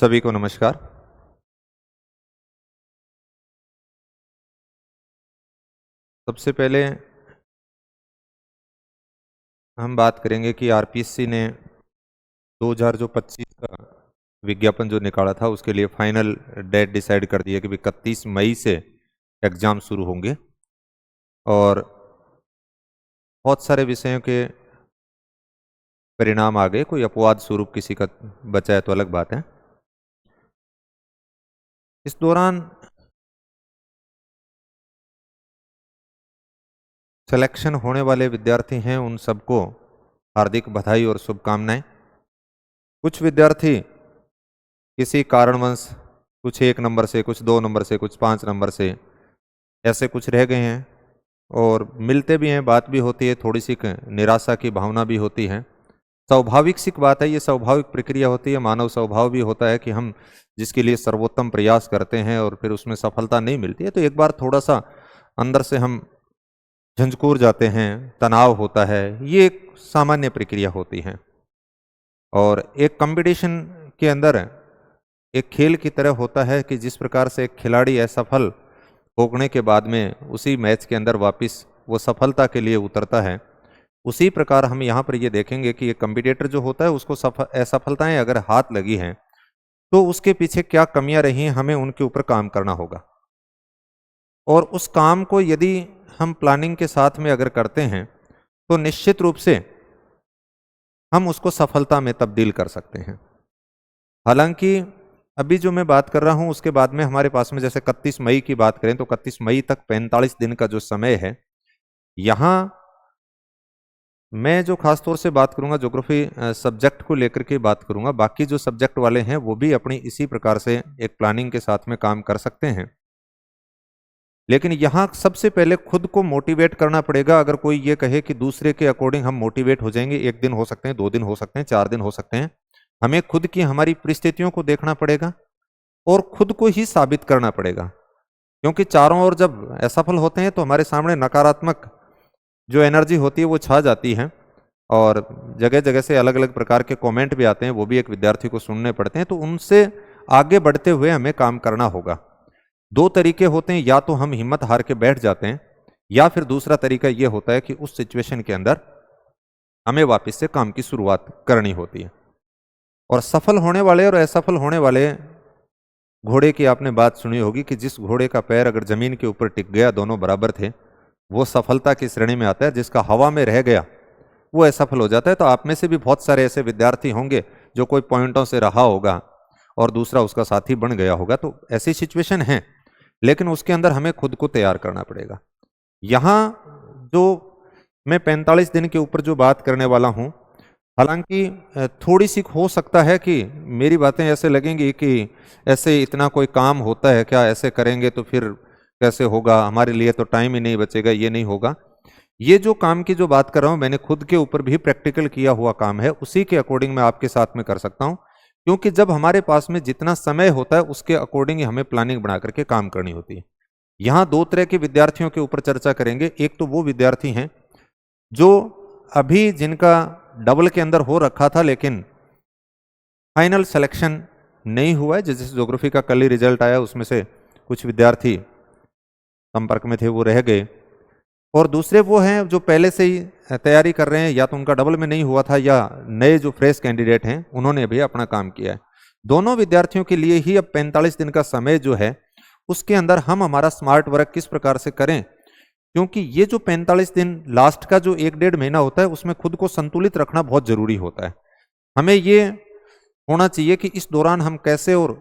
सभी को नमस्कार। सबसे पहले हम बात करेंगे कि आरपीएससी ने 2025 का विज्ञापन जो निकाला था उसके लिए फाइनल डेट डिसाइड कर दी है कि 31 मई से एग्जाम शुरू होंगे और बहुत सारे विषयों के परिणाम आ गए। कोई अपवाद स्वरूप किसी का बचा है तो अलग बात है। इस दौरान सिलेक्शन होने वाले विद्यार्थी हैं, उन सबको हार्दिक बधाई और शुभकामनाएं। कुछ विद्यार्थी किसी कारणवश कुछ 1 नंबर से, कुछ 2 नंबर से, कुछ 5 नंबर से ऐसे कुछ रह गए हैं और मिलते भी हैं, बात भी होती है, थोड़ी सी निराशा की भावना भी होती है। स्वाभाविक सी बात है, ये स्वाभाविक प्रक्रिया होती है। मानव स्वभाव भी होता है कि हम जिसके लिए सर्वोत्तम प्रयास करते हैं और फिर उसमें सफलता नहीं मिलती है तो एक बार थोड़ा सा अंदर से हम झंझकूर जाते हैं, तनाव होता है। ये एक सामान्य प्रक्रिया होती है और एक कंपटीशन के अंदर एक खेल की तरह होता है कि जिस प्रकार से एक खिलाड़ी असफल होने के बाद में उसी मैच के अंदर वापस वो सफलता के लिए उतरता है, उसी प्रकार हम यहाँ पर ये देखेंगे कि एक कंपटीटर जो होता है उसको असफलताएं अगर हाथ लगी हैं तो उसके पीछे क्या कमियां रही हैं, हमें उनके ऊपर काम करना होगा। और उस काम को यदि हम प्लानिंग के साथ में अगर करते हैं तो निश्चित रूप से हम उसको सफलता में तब्दील कर सकते हैं। हालांकि अभी जो मैं बात कर रहा हूं उसके बाद में हमारे पास में जैसे 31 मई की बात करें तो 31 मई तक 45 दिन का जो समय है, यहां मैं जो खास तौर से बात करूंगा ज्योग्राफी सब्जेक्ट को लेकर के बात करूंगा। बाकी जो सब्जेक्ट वाले हैं वो भी अपनी इसी प्रकार से एक प्लानिंग के साथ में काम कर सकते हैं, लेकिन यहां सबसे पहले खुद को मोटिवेट करना पड़ेगा। अगर कोई ये कहे कि दूसरे के अकॉर्डिंग हम मोटिवेट हो जाएंगे, 1 दिन हो सकते हैं, 2 दिन हो सकते हैं, 4 दिन हो सकते हैं, हमें खुद की हमारी परिस्थितियों को देखना पड़ेगा और खुद को ही साबित करना पड़ेगा। क्योंकि चारों ओर जब असफल होते हैं तो हमारे सामने नकारात्मक जो एनर्जी होती है वो छा जाती है और जगह जगह से अलग अलग प्रकार के कमेंट भी आते हैं, वो भी एक विद्यार्थी को सुनने पड़ते हैं। तो उनसे आगे बढ़ते हुए हमें काम करना होगा। 2 तरीके होते हैं, या तो हम हिम्मत हार के बैठ जाते हैं या फिर दूसरा तरीका यह होता है कि उस सिचुएशन के अंदर हमें वापस से काम की शुरुआत करनी होती है। और सफल होने वाले और असफल होने वाले घोड़े की आपने बात सुनी होगी कि जिस घोड़े का पैर अगर जमीन के ऊपर टिक गया, दोनों बराबर थे, वो सफलता की श्रेणी में आता है। जिसका हवा में रह गया वो असफल हो जाता है। तो आप में से भी बहुत सारे ऐसे विद्यार्थी होंगे जो कोई पॉइंटों से रहा होगा और दूसरा उसका साथी बन गया होगा। तो ऐसी सिचुएशन है, लेकिन उसके अंदर हमें खुद को तैयार करना पड़ेगा। यहां जो मैं 45 दिन के ऊपर जो बात करने वाला हूं, हालांकि थोड़ी सी हो सकता है कि मेरी बातें ऐसे लगेंगी कि ऐसे इतना कोई काम होता है क्या, ऐसे करेंगे तो फिर कैसे होगा, हमारे लिए तो टाइम ही नहीं बचेगा, ये नहीं होगा। ये जो काम की जो बात कर रहा हूं मैंने खुद के ऊपर भी प्रैक्टिकल किया हुआ काम है, उसी के अकॉर्डिंग मैं आपके साथ में कर सकता हूं। क्योंकि जब हमारे पास में जितना समय होता है उसके अकॉर्डिंग ही हमें प्लानिंग बना करके काम करनी होती है। यहां 2 तरह के विद्यार्थियों के ऊपर चर्चा करेंगे। एक तो वो विद्यार्थी हैं जो अभी जिनका डबल के अंदर हो रखा था लेकिन फाइनल सिलेक्शन नहीं हुआ है। जैसे ज्योग्राफी का कल ही रिजल्ट आया, उसमें से कुछ विद्यार्थी संपर्क में थे वो रह गए, और दूसरे वो हैं जो पहले से ही तैयारी कर रहे हैं, या तो उनका डबल में नहीं हुआ था या नए जो फ्रेश कैंडिडेट हैं उन्होंने भी अपना काम किया है। दोनों विद्यार्थियों के लिए ही अब 45 दिन का समय जो है उसके अंदर हम हमारा स्मार्ट वर्क किस प्रकार से करें। क्योंकि ये जो 45 दिन लास्ट का जो 1-1.5 महीना होता है उसमें खुद को संतुलित रखना बहुत जरूरी होता है। हमें ये होना चाहिए कि इस दौरान हम कैसे और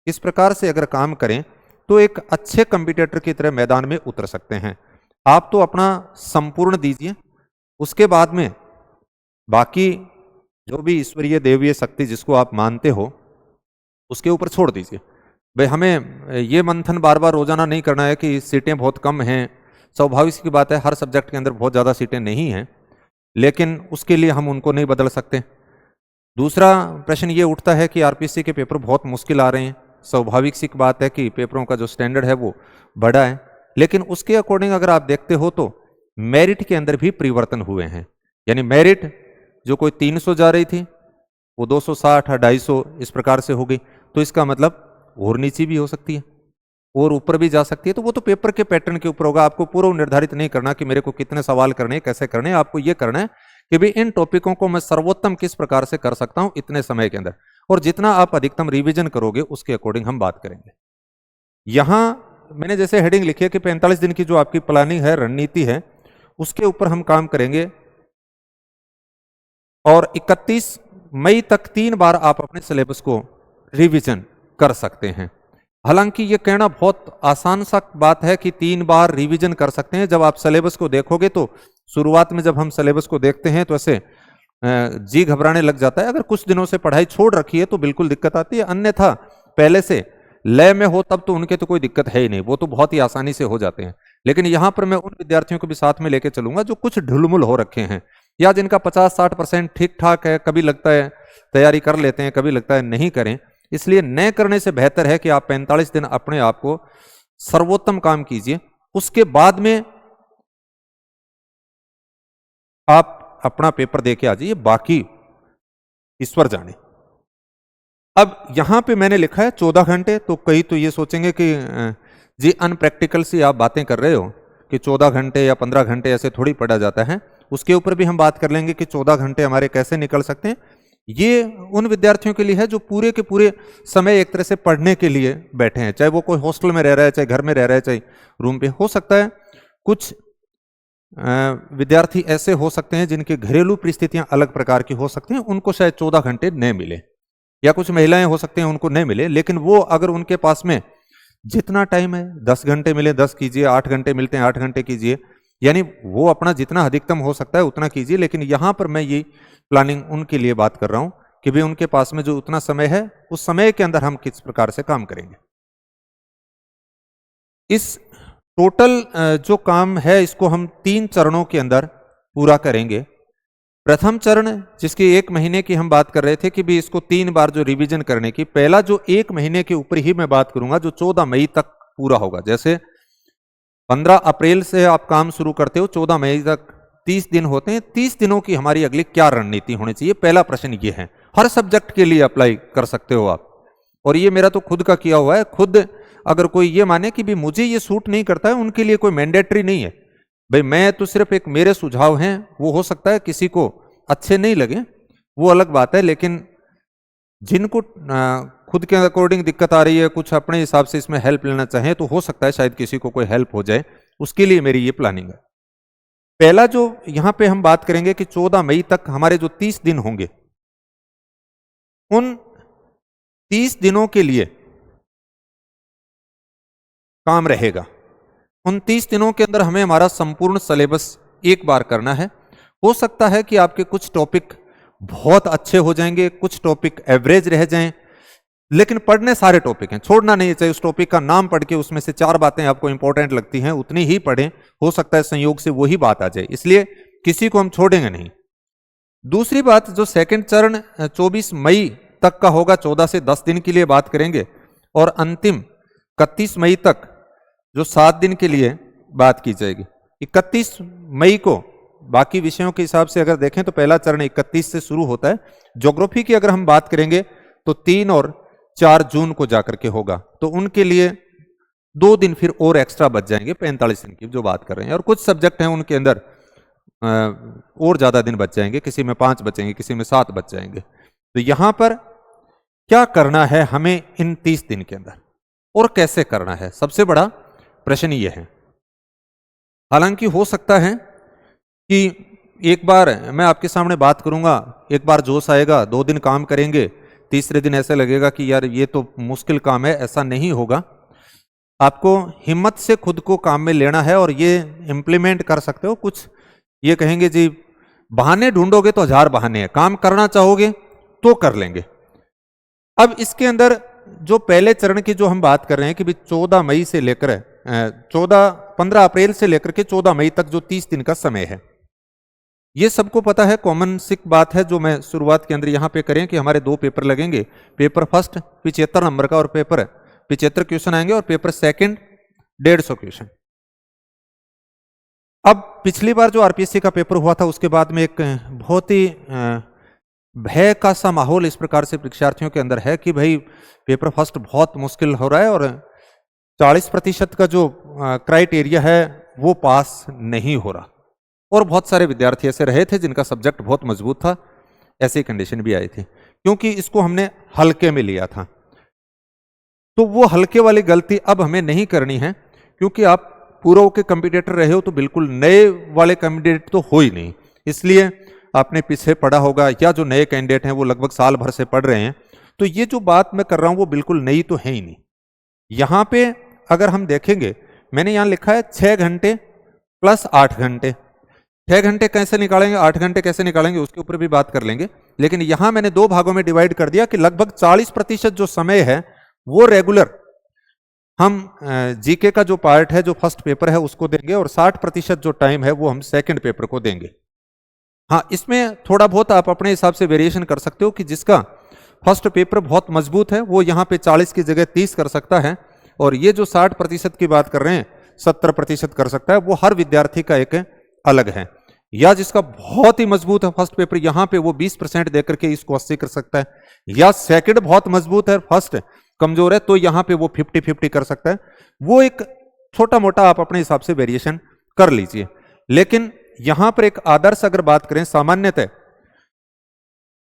किस प्रकार से अगर काम करें तो एक अच्छे कंपटीटर की तरह मैदान में उतर सकते हैं। आप तो अपना संपूर्ण दीजिए, उसके बाद में बाकी जो भी ईश्वरीय देवीय शक्ति जिसको आप मानते हो उसके ऊपर छोड़ दीजिए। भाई हमें ये मंथन बार बार रोजाना नहीं करना है कि सीटें बहुत कम हैं। स्वाभाविक की बात है, हर सब्जेक्ट के अंदर बहुत ज़्यादा सीटें नहीं हैं, लेकिन उसके लिए हम उनको नहीं बदल सकते। दूसरा प्रश्न ये उठता है कि आरपीएससी के पेपर बहुत मुश्किल आ रहे हैं। स्वाभाविक सी बात है कि पेपरों का जो स्टैंडर्ड है वो बढ़ा है, लेकिन उसके अकॉर्डिंग अगर आप देखते हो तो मेरिट के अंदर भी परिवर्तन हुए हैं। यानी मेरिट जो कोई 300 जा रही थी वो 260, 250 इस प्रकार से हो गई। तो इसका मतलब और नीचे भी हो सकती है और ऊपर भी जा सकती है। तो वो तो पेपर के पैटर्न के ऊपर होगा, आपको पूर्व निर्धारित नहीं करना कि मेरे को कितने सवाल करने हैं, कैसे करने हैं। आपको ये करना है कि भाई इन टॉपिकों को मैं सर्वोत्तम किस प्रकार से कर सकता हूं इतने समय के अंदर, और जितना आप अधिकतम रिवीजन करोगे उसके अकॉर्डिंग हम बात करेंगे। यहां मैंने जैसे हेडिंग लिखी है कि 45 दिन की जो आपकी प्लानिंग है, रणनीति है, उसके ऊपर हम काम करेंगे और 31 मई तक 3 बार आप अपने सिलेबस को रिवीजन कर सकते हैं। हालांकि ये कहना बहुत आसान सा बात है कि 3 बार रिवीजन कर सकते हैं। जब आप सिलेबस को देखोगे तो शुरुआत में जब हम सिलेबस को देखते हैं तो ऐसे जी घबराने लग जाता है। अगर कुछ दिनों से पढ़ाई छोड़ रखी है तो बिल्कुल दिक्कत आती है, अन्यथा पहले से लय में हो तब तो उनके तो कोई दिक्कत है ही नहीं, वो तो बहुत ही आसानी से हो जाते हैं। लेकिन यहां पर मैं उन विद्यार्थियों को भी साथ में लेके चलूंगा जो कुछ ढुलमुल हो रखे हैं या जिनका 50-60% ठीक ठाक है, कभी लगता है तैयारी कर लेते हैं, कभी लगता है नहीं करें। इसलिए न करने से बेहतर है कि आप 45 दिन अपने आप को सर्वोत्तम काम कीजिए, उसके बाद में आप अपना पेपर देके आ जाइए, बाकी ईश्वर जाने। अब यहां पे मैंने लिखा है 14 घंटे, तो कई तो ये सोचेंगे कि जी अनप्रैक्टिकल सी आप बातें कर रहे हो कि 14 घंटे या 15 घंटे ऐसे थोड़ी पढ़ा जाता है। उसके ऊपर भी हम बात कर लेंगे कि 14 घंटे हमारे कैसे निकल सकते हैं। ये उन विद्यार्थियों के लिए है जो पूरे के पूरे समय एक तरह से पढ़ने के लिए बैठे हैं, चाहे वो कोई हॉस्टल में रह रहा है, चाहे घर में रह रहा है, चाहे रूम पे। हो सकता है कुछ विद्यार्थी ऐसे हो सकते हैं जिनकी घरेलू परिस्थितियां अलग प्रकार की हो सकती हैं, उनको शायद 14 घंटे न मिले, या कुछ महिलाएं हो सकते हैं उनको नहीं मिले। लेकिन वो अगर उनके पास में जितना टाइम है 10 घंटे मिले 10 कीजिए, 8 घंटे मिलते हैं 8 घंटे कीजिए, यानी वो अपना जितना अधिकतम हो सकता है उतना कीजिए। लेकिन यहां पर मैं ये प्लानिंग उनके लिए बात कर रहा हूं कि भाई उनके पास में जो उतना समय है उस समय के अंदर हम किस प्रकार से काम करेंगे। इस टोटल जो काम है इसको हम 3 चरणों के अंदर पूरा करेंगे। प्रथम चरण जिसकी 1 महीने की हम बात कर रहे थे कि भी इसको 3 बार जो रिवीजन करने की, पहला जो 1 महीने के ऊपर ही मैं बात करूंगा जो 14 मई तक पूरा होगा। जैसे 15 अप्रैल से आप काम शुरू करते हो, 14 मई तक 30 दिन होते हैं। 30 दिनों की हमारी अगली क्या रणनीति होनी चाहिए, पहला प्रश्न ये है। हर सब्जेक्ट के लिए अप्लाई कर सकते हो आप, और ये मेरा तो खुद का किया हुआ है। खुद अगर कोई ये माने कि भी मुझे ये सूट नहीं करता है, उनके लिए कोई मैंडेटरी नहीं है भाई, मैं तो सिर्फ एक मेरे सुझाव हैं, वो हो सकता है किसी को अच्छे नहीं लगे, वो अलग बात है। लेकिन जिनको खुद के अकॉर्डिंग दिक्कत आ रही है, कुछ अपने हिसाब से इसमें हेल्प लेना चाहें, तो हो सकता है शायद किसी को कोई हेल्प हो जाए, उसके लिए मेरी ये प्लानिंग है। पहला जो यहां पे हम बात करेंगे कि 14 मई तक हमारे जो 30 दिन होंगे, उन 30 दिनों के लिए काम रहेगा। उन 30 दिनों के अंदर हमें हमारा संपूर्ण सिलेबस एक बार करना है। हो सकता है कि आपके कुछ टॉपिक बहुत अच्छे हो जाएंगे, कुछ टॉपिक एवरेज रह जाएं, लेकिन पढ़ने सारे टॉपिक हैं, छोड़ना नहीं चाहिए। उस टॉपिक का नाम पढ़ के उसमें से 4 बातें आपको इंपॉर्टेंट लगती हैं, उतनी ही पढ़ें। हो सकता है संयोग से वही बात आ जाए, इसलिए किसी को हम छोड़ेंगे नहीं। दूसरी बात, जो सेकंड चरण 24 मई तक का होगा, 14 से 10 दिन के लिए बात करेंगे, और अंतिम 31 मई तक जो 7 दिन के लिए बात की जाएगी। 31 मई को बाकी विषयों के हिसाब से अगर देखें तो पहला चरण 31 से शुरू होता है। ज्योग्राफी की अगर हम बात करेंगे तो 3 और 4 जून को जाकर के होगा, तो उनके लिए 2 दिन फिर और एक्स्ट्रा बच जाएंगे 45 दिन की जो बात कर रहे हैं। और कुछ सब्जेक्ट हैं उनके अंदर और ज्यादा दिन बच जाएंगे, किसी में 5 बचेंगे, किसी में 7 बच जाएंगे। तो यहां पर क्या करना है हमें इन 30 दिन के अंदर और कैसे करना है, सबसे बड़ा प्रश्न ये है। हालांकि हो सकता है कि एक बार मैं आपके सामने बात करूंगा, एक बार जोश आएगा, 2 दिन काम करेंगे, तीसरे दिन ऐसे लगेगा कि यार ये तो मुश्किल काम है। ऐसा नहीं होगा, आपको हिम्मत से खुद को काम में लेना है और ये इंप्लीमेंट कर सकते हो। कुछ ये कहेंगे जी बहाने ढूंढोगे तो 1000 बहाने हैं, काम करना चाहोगे तो कर लेंगे। अब इसके अंदर जो पहले चरण की जो हम बात कर रहे हैं कि 14 मई से लेकर 15 अप्रैल से लेकर के 14 मई तक जो 30 दिन का समय है, ये सबको पता है, कॉमन सिक बात है। जो मैं शुरुआत के अंदर यहां पे करें कि हमारे 2 पेपर लगेंगे, पेपर फर्स्ट 75 नंबर का और पेपर 75 क्वेश्चन आएंगे, और पेपर सेकंड 150 क्वेश्चन। अब पिछली बार जो आरपीएससी का पेपर हुआ था उसके बाद में एक बहुत ही भय का सा माहौल इस प्रकार से परीक्षार्थियों के अंदर है कि भाई पेपर फर्स्ट बहुत मुश्किल हो रहा है और 40% का जो क्राइटेरिया है वो पास नहीं हो रहा। और बहुत सारे विद्यार्थी ऐसे रहे थे जिनका सब्जेक्ट बहुत मजबूत था, ऐसी कंडीशन भी आई थी, क्योंकि इसको हमने हल्के में लिया था। तो वो हल्के वाली गलती अब हमें नहीं करनी है, क्योंकि आप पूर्व के कंपटीटर रहे हो तो बिल्कुल नए वाले कैंडिडेट तो हो ही नहीं। इसलिए आपने पीछे पढ़ा होगा, या जो नए कैंडिडेट हैं वो लगभग साल भर से पढ़ रहे हैं, तो ये जो बात मैं कर रहा हूं वो बिल्कुल नई तो है ही नहीं। यहां पे अगर हम देखेंगे, मैंने यहां लिखा है 6 घंटे प्लस 8 घंटे। 6 घंटे कैसे निकालेंगे, 8 घंटे कैसे निकालेंगे, उसके ऊपर भी बात कर लेंगे। लेकिन यहां मैंने 2 भागों में डिवाइड कर दिया कि लगभग 40% जो समय है वो रेगुलर हम जीके का जो पार्ट है, जो फर्स्ट पेपर है उसको देंगे, और 60% जो टाइम है वो हम सेकंड पेपर को देंगे। हाँ, इसमें थोड़ा बहुत आप अपने हिसाब से वेरिएशन कर सकते हो कि जिसका फर्स्ट पेपर बहुत मजबूत है वो यहाँ पे 40 की जगह 30 कर सकता है, और ये जो 60% की बात कर रहे हैं 70% कर सकता है। वो हर विद्यार्थी का एक अलग है। या जिसका बहुत ही मजबूत है फर्स्ट पेपर, यहाँ पे वो 20% देकर के इसको 80 कर सकता है, या सेकंड बहुत मजबूत है, फर्स्ट कमजोर है, तो यहाँ पे वो 50-50 कर सकता है। वो एक छोटा मोटा आप अपने हिसाब से वेरिएशन कर लीजिए। लेकिन यहां पर एक आदर्श अगर बात करें, सामान्यतः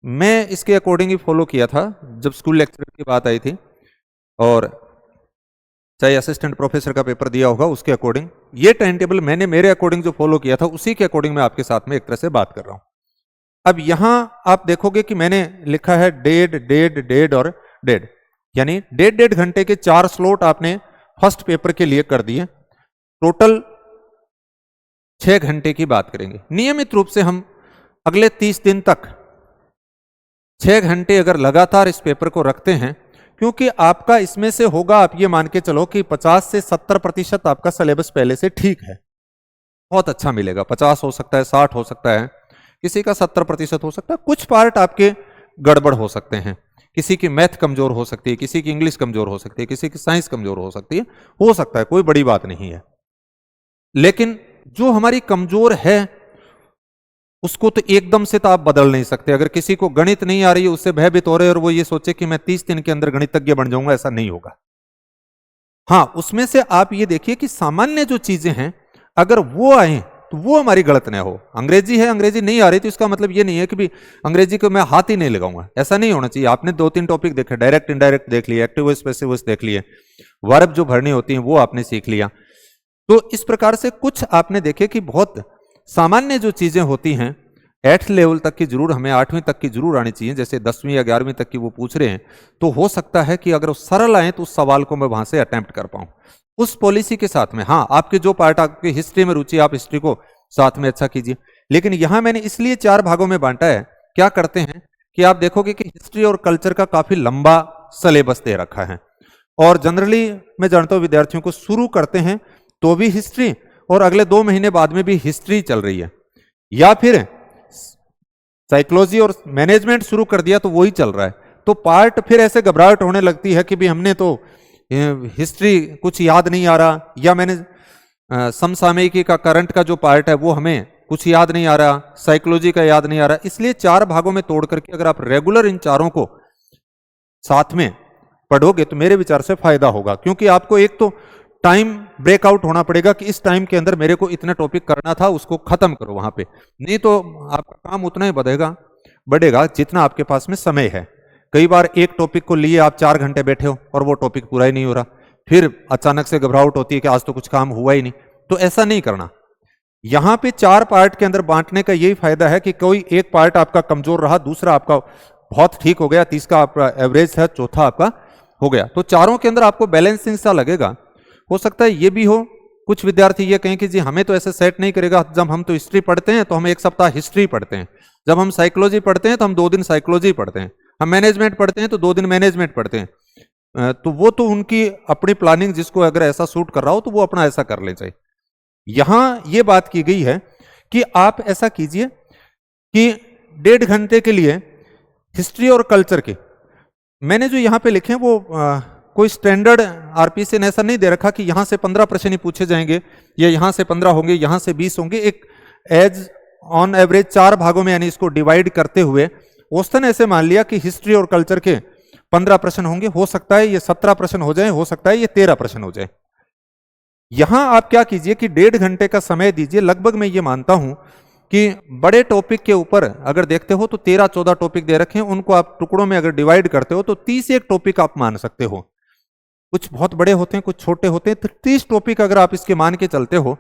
मैं इसके अकॉर्डिंग ही फॉलो किया था जब स्कूल लेक्चर की बात आई थी, और चाहे असिस्टेंट प्रोफेसर का पेपर दिया होगा उसके अकॉर्डिंग, ये टाइम टेबल मैंने मेरे अकॉर्डिंग जो फॉलो किया था उसी के अकॉर्डिंग मैं आपके साथ में एक तरह से बात कर रहा हूं। अब यहां आप देखोगे कि मैंने लिखा है डेढ़ डेढ़ डेढ़ और डेढ़, यानी डेढ़ डेढ़ घंटे के 4 स्लॉट आपने फर्स्ट पेपर के लिए कर दिए। टोटल 6 घंटे की बात करेंगे। नियमित रूप से हम अगले 30 दिन तक 6 घंटे अगर लगातार इस पेपर को रखते हैं, क्योंकि आपका इसमें से होगा, आप ये मान के चलो कि 50 से 70% आपका सिलेबस पहले से ठीक है, बहुत अच्छा मिलेगा। 50 हो सकता है, 60 हो सकता है, किसी का 70% हो सकता है। कुछ पार्ट आपके गड़बड़ हो सकते हैं, किसी की मैथ कमजोर हो सकती है, किसी की इंग्लिश कमजोर हो सकती है, किसी की साइंस कमजोर हो सकती है, हो सकता है, कोई बड़ी बात नहीं है। लेकिन जो हमारी कमजोर है उसको तो एकदम से तो आप बदल नहीं सकते। अगर किसी को गणित नहीं आ रही है, उससे भयभीत हो रहे और वो ये सोचे कि मैं 30 दिन के अंदर गणितज्ञ बन जाऊंगा, ऐसा नहीं होगा। हाँ, उसमें से आप ये देखिए कि सामान्य जो चीजें हैं अगर वो आए तो वो हमारी गलत ना हो। अंग्रेजी है, अंग्रेजी नहीं आ रही तो इसका मतलब ये नहीं है कि भी अंग्रेजी को मैं हाथ ही नहीं लगाऊंगा, ऐसा नहीं होना चाहिए। आपने 2-3 टॉपिक देखे, डायरेक्ट इनडायरेक्ट देख लिए, एक्टिव वॉइस पैसिव वॉइस देख लिए, वर्ब जो भरनी होती है वो आपने सीख लिया। तो इस प्रकार से कुछ आपने देखे कि बहुत सामान्य जो चीजें होती हैं 8th लेवल तक की जरूर, हमें 8वीं तक की जरूर आनी चाहिए। जैसे 10वीं या 11वीं तक की वो पूछ रहे हैं, तो हो सकता है कि अगर वो सरल आए तो उस सवाल को मैं वहां से अटेम्प्ट कर पाऊं उस पॉलिसी के साथ में। हाँ, आपके जो पार्ट आपकी हिस्ट्री में रुचि, आप हिस्ट्री को साथ में अच्छा कीजिए। लेकिन यहां मैंने इसलिए 4 भागों में बांटा है। क्या करते हैं कि आप देखोगे कि हिस्ट्री और कल्चर का काफी लंबा सिलेबस दे रखा है, और जनरली मैं जानता हूं विद्यार्थियों को शुरू करते हैं तो भी हिस्ट्री, और अगले 2 महीने बाद में भी हिस्ट्री चल रही है, या फिर साइकोलॉजी और मैनेजमेंट शुरू कर दिया तो वही चल रहा है। तो पार्ट फिर ऐसे घबराहट होने लगती है कि भी हमने तो हिस्ट्री कुछ याद नहीं आ रहा, या मैंने समसामयिकी का करंट का जो पार्ट है वो हमें कुछ याद नहीं आ रहा, साइकोलॉजी का याद नहीं आ रहा। इसलिए 4 भागों में तोड़ करके अगर आप रेगुलर इन चारों को साथ में पढ़ोगे तो मेरे विचार से फायदा होगा। क्योंकि आपको एक तो टाइम ब्रेकआउट होना पड़ेगा कि इस टाइम के अंदर मेरे को इतना टॉपिक करना था, उसको खत्म करो वहां पे, नहीं तो आपका काम उतना ही बढ़ेगा जितना आपके पास में समय है। कई बार एक टॉपिक को लिए आप 4 घंटे बैठे हो और वो टॉपिक पूरा ही नहीं हो रहा, फिर अचानक से घबराहट होती है कि आज तो कुछ काम हुआ ही नहीं। तो ऐसा नहीं करना। यहां पे 4 पार्ट के अंदर बांटने का यही फायदा है कि कोई एक पार्ट आपका कमजोर रहा, दूसरा आपका बहुत ठीक हो गया, तीसरा आपका एवरेज है, चौथा आपका हो गया। तो चारों के अंदर आपको बैलेंसिंग सा लगेगा। हो सकता है ये भी हो, कुछ विद्यार्थी ये कहें कि जी हमें तो ऐसे सेट नहीं करेगा, जब हम तो हिस्ट्री पढ़ते हैं तो हम 1 सप्ताह हिस्ट्री पढ़ते हैं, जब हम साइकोलॉजी पढ़ते हैं तो हम 2 दिन साइकोलॉजी पढ़ते हैं, हम मैनेजमेंट पढ़ते हैं तो 2 दिन मैनेजमेंट पढ़ते हैं। तो वो तो उनकी अपनी प्लानिंग, जिसको अगर ऐसा सूट कर रहा हो तो वो अपना ऐसा कर ले चाहिए। यहां ये बात की गई है कि आप ऐसा कीजिए कि 1.5 घंटे के लिए हिस्ट्री और कल्चर के, मैंने जो यहां पे लिखे वो कोई स्टैंडर्ड आरपीसी ने ऐसा नहीं दे रखा कि यहां से 15 प्रश्न ही पूछे जाएंगे, या यहां से 15 होंगे, यहां से 20 होंगे। एक एज ऑन एवरेज 4 भागों में, यानी इसको डिवाइड करते हुए औसतन ऐसे मान लिया कि हिस्ट्री और कल्चर के 15 प्रश्न होंगे, हो सकता है ये 17 प्रश्न हो जाए, हो सकता है ये 13 प्रश्न हो जाए। यहां आप क्या कीजिए कि 1.5 घंटे का समय दीजिए। लगभग मैं ये मानता हूं कि बड़े टॉपिक के ऊपर अगर देखते हो तो 13-14 टॉपिक दे रखे हैं, उनको आप टुकड़ों में अगर डिवाइड करते हो तो 30 एक टॉपिक आप मान सकते हो। कुछ बहुत बड़े होते हैं, कुछ छोटे होते हैं, तो 30 टॉपिक अगर आप इसके मान के चलते हो,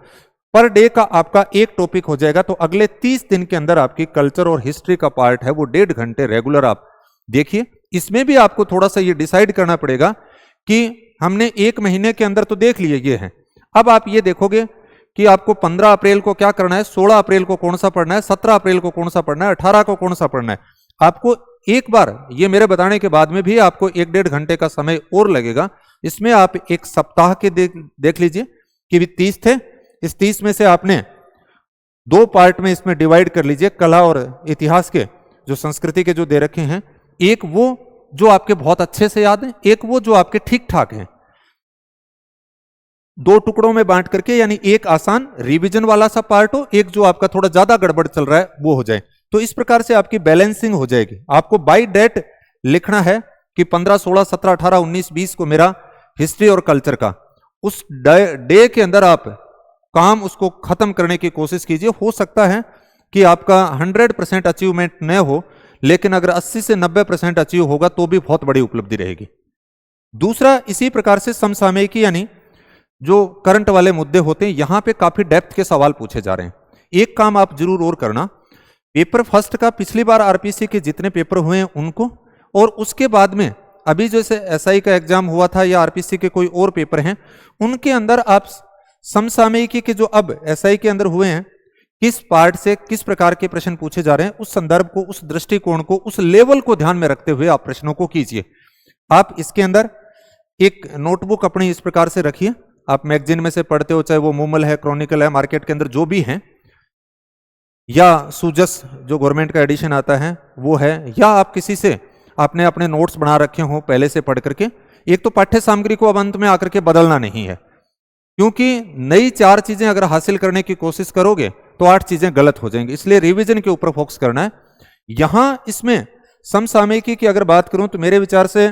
पर डे का आपका एक टॉपिक हो जाएगा। तो अगले 30 दिन के अंदर आपकी कल्चर और हिस्ट्री का पार्ट है वो 1.5 घंटे रेगुलर आप देखिए। इसमें भी आपको थोड़ा सा ये डिसाइड करना पड़ेगा कि हमने 1 महीने के अंदर तो देख लिए ये है, अब आप ये देखोगे कि आपको 15 अप्रैल को क्या करना है, 16 अप्रैल को कौन सा पढ़ना है, 17 अप्रैल को कौन सा पढ़ना है, 18 को कौन सा पढ़ना है। आपको एक बार ये मेरे बताने के बाद में भी आपको 1-1.5 घंटे का समय और लगेगा। इसमें आप एक सप्ताह के देख लीजिए कि 30 थे, इस 30 में से आपने 2 पार्ट में इसमें डिवाइड कर लीजिए, कला और इतिहास के जो संस्कृति के जो दे रखे हैं, एक वो जो आपके बहुत अच्छे से याद है, एक वो जो आपके ठीक ठाक हैं। 2 टुकड़ों में बांट करके, यानी एक आसान रिवीजन वाला सा पार्ट हो, एक जो आपका थोड़ा ज्यादा गड़बड़ चल रहा है वो हो जाए। तो इस प्रकार से आपकी बैलेंसिंग हो जाएगी। आपको बाय डेट लिखना है कि 15, 16, 17, 18, 19, 20 को मेरा हिस्ट्री और कल्चर का, उस डे के अंदर आप काम उसको खत्म करने की कोशिश कीजिए। हो सकता है कि आपका 100% अचीवमेंट न हो, लेकिन अगर 80 से 90% अचीव होगा तो भी बहुत बड़ी उपलब्धि रहेगी। दूसरा, इसी प्रकार से समसामयिकी यानी जो करंट वाले मुद्दे होते हैं, यहां पे काफी डेप्थ के सवाल पूछे जा रहे हैं। एक काम आप जरूर और करना, पेपर फर्स्ट का पिछली बार आरपीसी के जितने पेपर हुए हैं उनको, और उसके बाद में अभी जैसे एसआई का एग्जाम हुआ था या आरपीसी के कोई और पेपर हैं, उनके अंदर आप समसामयिकी के जो अब एसआई के अंदर हुए हैं, किस पार्ट से किस प्रकार के प्रश्न पूछे जा रहे हैं, उस संदर्भ को, उस दृष्टिकोण को, उस लेवल को ध्यान में रखते हुए आप प्रश्नों को कीजिए। आप इसके अंदर एक नोटबुक अपनी इस प्रकार से रखिए। आप मैगजीन में से पढ़ते हो, चाहे वो मूमल है, क्रॉनिकल है, मार्केट के अंदर जो भी हैं, या सूजस जो गवर्नमेंट का एडिशन आता है वो है, या आप किसी से आपने अपने नोट्स बना रखे हो पहले से पढ़ करके। एक तो पाठ्य सामग्री को अब अंत में आकर के बदलना नहीं है, क्योंकि नई 4 चीजें अगर हासिल करने की कोशिश करोगे तो 8 चीजें गलत हो जाएंगी, इसलिए रिवीजन के ऊपर फोकस करना है। यहां इसमें समसामयिकी की अगर बात करूं तो मेरे विचार से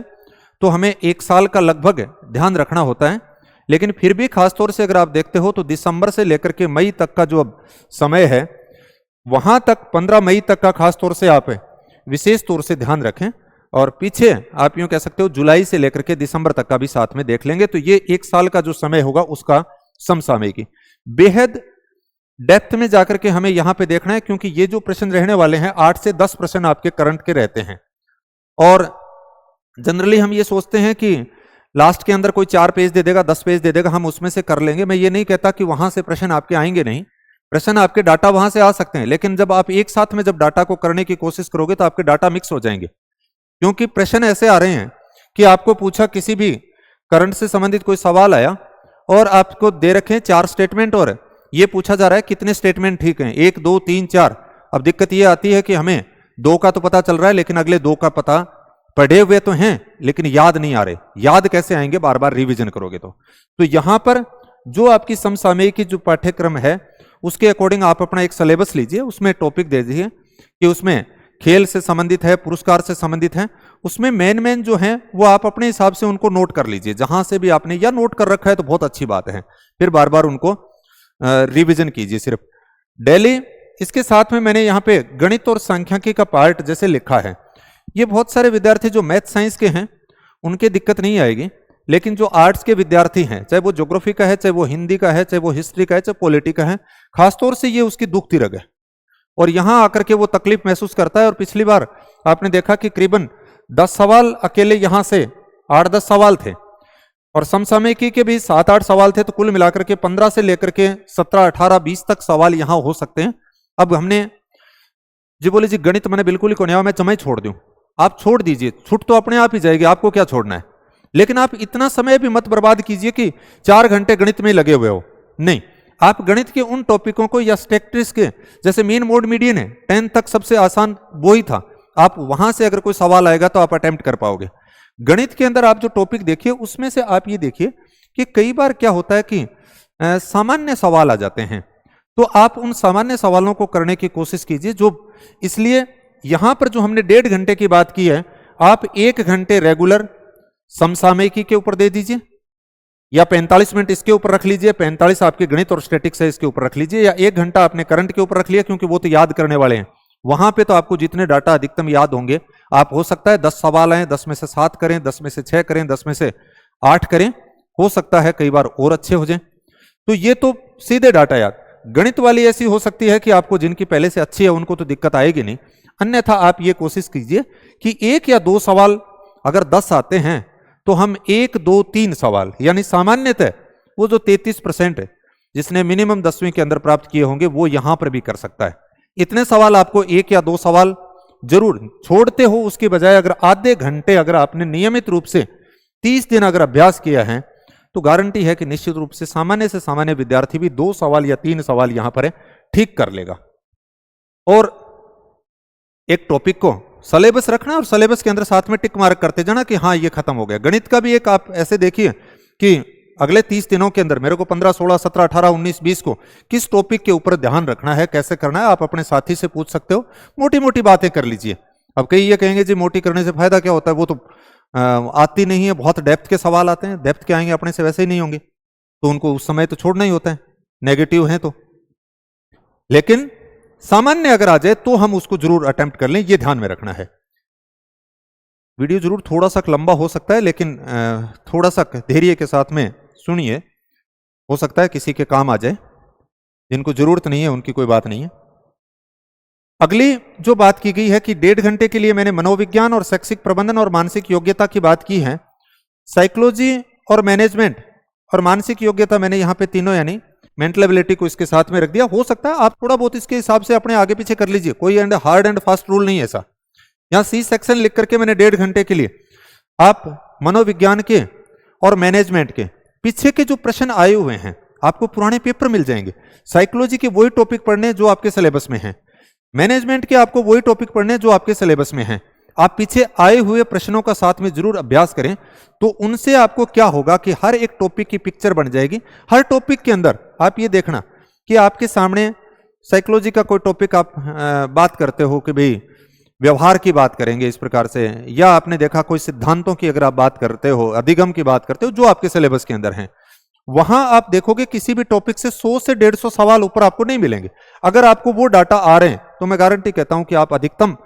तो हमें 1 साल का लगभग ध्यान रखना होता है, लेकिन फिर भी खासतौर से अगर आप देखते हो तो दिसंबर से लेकर के मई तक का जो अब समय है, वहां तक 15 मई तक का खासतौर से आप विशेष तौर से ध्यान रखें, और पीछे आप यूं कह सकते हो जुलाई से लेकर के दिसंबर तक का भी साथ में देख लेंगे। तो ये 1 साल का जो समय होगा उसका समसामयिकी बेहद डेप्थ में जाकर के हमें यहां पे देखना है, क्योंकि ये जो प्रश्न रहने वाले हैं 8 से 10 प्रश्न आपके करंट के रहते हैं। और जनरली हम ये सोचते हैं कि लास्ट के अंदर कोई 4 पेज दे देगा, 10 पेज दे देगा, हम उसमें से कर लेंगे। मैं ये नहीं कहता कि वहां से प्रश्न आपके आएंगे नहीं, प्रश्न आपके डाटा वहां से आ सकते हैं, लेकिन जब आप एक साथ में जब डाटा को करने की कोशिश करोगे तो आपके डाटा मिक्स हो जाएंगे। क्योंकि प्रश्न ऐसे आ रहे हैं कि आपको पूछा, किसी भी करंट से संबंधित कोई सवाल आया और आपको दे रखे 4 स्टेटमेंट, और ये पूछा जा रहा है कितने स्टेटमेंट ठीक हैं, 1, 2, 3, 4। अब दिक्कत ये आती है कि हमें 2 का तो पता चल रहा है, लेकिन अगले 2 का पता पढ़े हुए तो हैं लेकिन याद नहीं आ रहे। याद कैसे आएंगे, बार बार रिवीजन करोगे तो यहां पर जो आपकी समसामयिकी जो पाठ्यक्रम है उसके अकॉर्डिंग आप अपना एक सिलेबस लीजिए, उसमें टॉपिक दे दीजिए कि उसमें खेल से संबंधित है, पुरस्कार से संबंधित है, उसमें मेन जो है वो आप अपने हिसाब से उनको नोट कर लीजिए। जहां से भी आपने या नोट कर रखा है तो बहुत अच्छी बात है, फिर बार बार उनको रिवीजन कीजिए सिर्फ डेली। इसके साथ में मैंने यहाँ पे गणित और सांख्यिकी का पार्ट जैसे लिखा है, ये बहुत सारे विद्यार्थी जो मैथ साइंस के हैं उनके दिक्कत नहीं आएगी, लेकिन जो आर्ट्स के विद्यार्थी हैं, चाहे वो ज्योग्राफी का है, चाहे वो हिंदी का है, चाहे वो हिस्ट्री का है, चाहे पॉलिटी का है, खासतौर से ये उसकी दुख तिरग है और यहां आकर के वो तकलीफ महसूस करता है। और पिछली बार आपने देखा कि करीबन 10 सवाल अकेले यहां से 8-10 सवाल थे, और समसामयिकी के भी 7-8 सवाल थे, तो कुल मिलाकर के 15 से लेकर के 17, 18, 20 तक सवाल यहां हो सकते हैं। अब हमने जी बोले जी गणित मैंने बिल्कुल ही को नहीं, मैं जमा ही छोड़ दूं। आप छोड़ दीजिए, छूट तो अपने आप ही जाएगी, आपको क्या छोड़ना है, लेकिन आप इतना समय भी मत बर्बाद कीजिए कि 4 घंटे गणित में लगे हुए हो। नहीं, आप गणित के उन टॉपिकों को या स्टेटिस्टिक्स के, जैसे मीन मोड मीडियन है, 10 तक सबसे आसान वो ही था, आप वहां से अगर कोई सवाल आएगा तो आप अटेम्प्ट कर पाओगे। गणित के अंदर आप जो टॉपिक देखिए उसमें से आप ये देखिए कि कई बार क्या होता है कि सामान्य सवाल आ जाते हैं, तो आप उन सामान्य सवालों को करने की कोशिश कीजिए। जो इसलिए यहां पर जो हमने 1.5 घंटे की बात की है, आप 1 घंटे रेगुलर समसामयिकी के ऊपर दे दीजिए, या 45 मिनट इसके ऊपर रख लीजिए, 45 आपके गणित और स्टैटिक्स है इसके ऊपर रख लीजिए, या 1 घंटा आपने करंट के ऊपर रख लिया, क्योंकि वो तो याद करने वाले हैं। वहां पे तो आपको जितने डाटा अधिकतम याद होंगे, आप हो सकता है 10 सवाल आए, 10 में से 7 करें, 10 में से 6 करें, 10 में से 8 करें, हो सकता है कई बार और अच्छे हो जाएं। तो ये तो सीधे डाटा याद। गणित वाली ऐसी हो सकती है कि आपको जिनकी पहले से अच्छी है उनको तो दिक्कत आएगी नहीं, अन्यथा आप ये कोशिश कीजिए कि 1 या 2 सवाल अगर 10 आते हैं तो हम 1, 2, 3 सवाल, यानी सामान्यतः वो जो 33% है जिसने मिनिमम 10वीं के अंदर प्राप्त किए होंगे वो यहां पर भी कर सकता है। इतने सवाल आपको 1 या 2 सवाल जरूर छोड़ते हो, उसके बजाय अगर आधे घंटे अगर आपने नियमित रूप से 30 दिन अगर अभ्यास किया है तो गारंटी है कि निश्चित रूप से सामान्य विद्यार्थी भी 2 सवाल या 3 सवाल यहां पर है ठीक कर लेगा। और एक टॉपिक को सिलेबस रखना और सिलेबस के अंदर साथ में टिक मार्क करते जाना कि हाँ ये खत्म हो गया। गणित का भी एक आप ऐसे देखिए कि अगले 30 दिनों के अंदर मेरे को 15, 16, 17, 18, 19, 20 को किस टॉपिक के ऊपर ध्यान रखना है, कैसे करना है, आप अपने साथी से पूछ सकते हो। मोटी मोटी बातें कर लीजिए। अब कई ये कहेंगे जी मोटी करने से फायदा क्या होता है, वो तो आती नहीं है, बहुत डेप्थ के सवाल आते हैं, डेप्थ के आएंगे अपने से वैसे ही नहीं होंगे, तो उनको उस समय तो छोड़ना ही होता है, नेगेटिव है तो। लेकिन सामान्य अगर आ जाए तो हम उसको जरूर अटेम्प्ट कर लें, ये ध्यान में रखना है। वीडियो जरूर थोड़ा सा लंबा हो सकता है, लेकिन थोड़ा सा धैर्य के साथ में सुनिए, हो सकता है किसी के काम आ जाए, जिनको जरूरत नहीं है उनकी कोई बात नहीं है। अगली जो बात की गई है कि 1.5 घंटे के लिए मैंने मनोविज्ञान और शैक्षिक प्रबंधन और मानसिक योग्यता की बात की है। साइकोलॉजी और मैनेजमेंट और मानसिक योग्यता मैंने यहाँ पे तीनों यानी मेंटल एबिलिटी को इसके साथ में रख दिया। हो सकता है आप थोड़ा बहुत इसके हिसाब से अपने आगे पीछे कर लीजिए, कोई हार्ड एंड फास्ट रूल नहीं है ऐसा। यहाँ सी सेक्शन लिख करके मैंने 1.5 घंटे के लिए आप मनोविज्ञान के और मैनेजमेंट के पीछे के जो प्रश्न आए हुए हैं आपको पुराने पेपर मिल जाएंगे। साइकोलॉजी के वही टॉपिक पढ़ने जो आपके सिलेबस में है, मैनेजमेंट के आपको वही टॉपिक पढ़ने जो आपके सिलेबस में है। आप पीछे आए हुए प्रश्नों का साथ में जरूर अभ्यास करें, तो उनसे आपको क्या होगा कि हर एक टॉपिक की पिक्चर बन जाएगी। हर टॉपिक के अंदर आप ये देखना कि आपके सामने साइकोलॉजी का कोई टॉपिक आप बात करते हो कि भाई व्यवहार की बात करेंगे इस प्रकार से, या आपने देखा कोई सिद्धांतों की अगर आप बात करते हो, अधिगम की बात करते हो जो आपके सिलेबस के अंदर हैं, वहां आप देखोगे किसी भी टॉपिक से 100 से 150 सवाल ऊपर आपको नहीं मिलेंगे। अगर आपको वो डाटा आ रहे हैं तो मैं गारंटी कहता हूं कि आप अधिकतम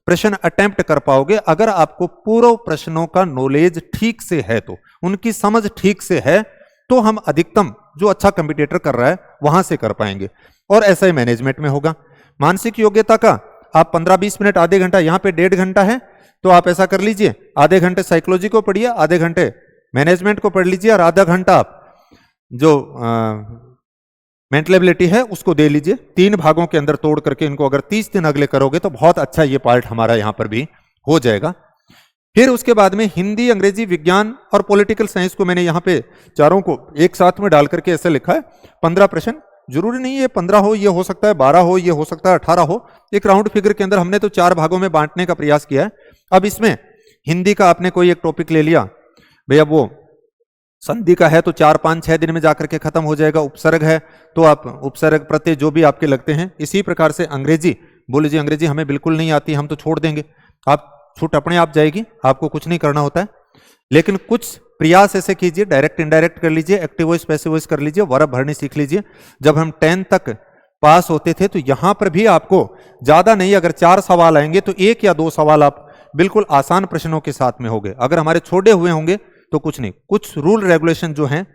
प्रश्न अटेम्प्ट कर पाओगे। अगर आपको पूर्व प्रश्नों का नॉलेज ठीक से है, तो उनकी समझ ठीक से है, तो हम अधिकतम जो अच्छा कंपटीटर कर रहा है वहां से कर पाएंगे। और ऐसा ही मैनेजमेंट में होगा। मानसिक योग्यता का आप 15-20 मिनट, आधे घंटा, यहाँ पे 1.5 घंटा है, तो आप ऐसा कर लीजिए, आधे घंटे साइकोलॉजी को पढ़िए, आधे घंटे मैनेजमेंट को पढ़ लीजिए, और आधा घंटा आप जो मेंटल एबिलिटी है उसको दे लीजिए। 3 भागों के अंदर तोड़ करके इनको अगर 30 दिन अगले करोगे तो बहुत अच्छा ये पार्ट हमारा यहां पर भी हो जाएगा। फिर उसके बाद में हिंदी, अंग्रेजी, विज्ञान और पॉलिटिकल साइंस को मैंने यहाँ पे चारों को एक साथ में डाल करके ऐसे लिखा है। 15 प्रश्न, जरूरी नहीं है 15 हो, ये हो सकता है 12 हो, ये हो सकता है 18 हो, एक राउंड फिगर के अंदर हमने तो 4 भागों में बांटने का प्रयास किया है। अब इसमें हिंदी का आपने कोई एक टॉपिक ले लिया, भैया वो संधि का है तो 4-5-6 दिन में जाकर के खत्म हो जाएगा। उपसर्ग है तो आप उपसर्ग, प्रत्यय जो भी आपके लगते हैं। इसी प्रकार से अंग्रेजी, बोल लीजिए अंग्रेजी हमें बिल्कुल नहीं आती, हम तो छोड़ देंगे, आप छूट अपने आप जाएगी, आपको कुछ नहीं करना होता है। लेकिन कुछ प्रयास ऐसे कीजिए, डायरेक्ट इनडायरेक्ट कर लीजिए, एक्टिव वॉइस पैसिव वॉइस कर लीजिए, वर्ब भरनी सीख लीजिए। जब हम 10 तक पास होते थे तो यहां पर भी आपको ज्यादा नहीं, अगर 4 सवाल आएंगे तो 1 या 2 सवाल आप बिल्कुल आसान प्रश्नों के साथ में होंगे। अगर हमारे छोड़े हुए होंगे तो कुछ नहीं, कुछ रूल रेगुलेशन जो हैं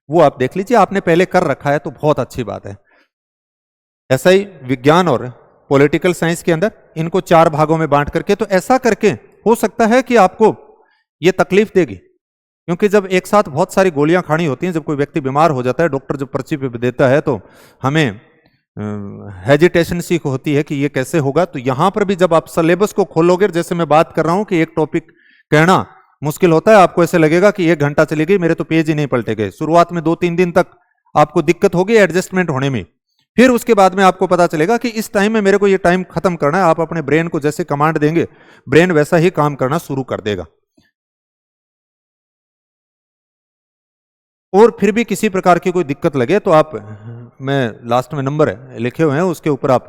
वो आप देख लीजिए, आपने पहले कर रखा है तो बहुत अच्छी बात है। ऐसा ही विज्ञान और पॉलिटिकल साइंस के अंदर इनको 4 भागों में बांट करके, तो ऐसा करके हो सकता है कि आपको ये तकलीफ देगी, क्योंकि जब एक साथ बहुत सारी गोलियां खानी होती हैं, जब कोई व्यक्ति बीमार हो जाता है, डॉक्टर जब पर्ची पे देता है तो हमें हेजिटेशन सी होती है कि ये कैसे होगा। तो यहां पर भी जब आप सिलेबस को खोलोगे, जैसे मैं बात कर रहा हूं कि एक टॉपिक कहना मुश्किल होता है, आपको ऐसे लगेगा कि 1 घंटा चली गई, मेरे तो पेज ही नहीं पलटे गए। शुरुआत में 2-3 दिन तक आपको दिक्कत होगी एडजस्टमेंट होने में, फिर उसके बाद में आपको पता चलेगा कि इस टाइम में मेरे को ये टाइम खत्म करना है। आप अपने ब्रेन को जैसे कमांड देंगे, ब्रेन वैसा ही काम करना शुरू कर देगा। और फिर भी किसी प्रकार की कोई दिक्कत लगे तो आप, मैं लास्ट में नंबर लिखे हुए हैं उसके ऊपर आप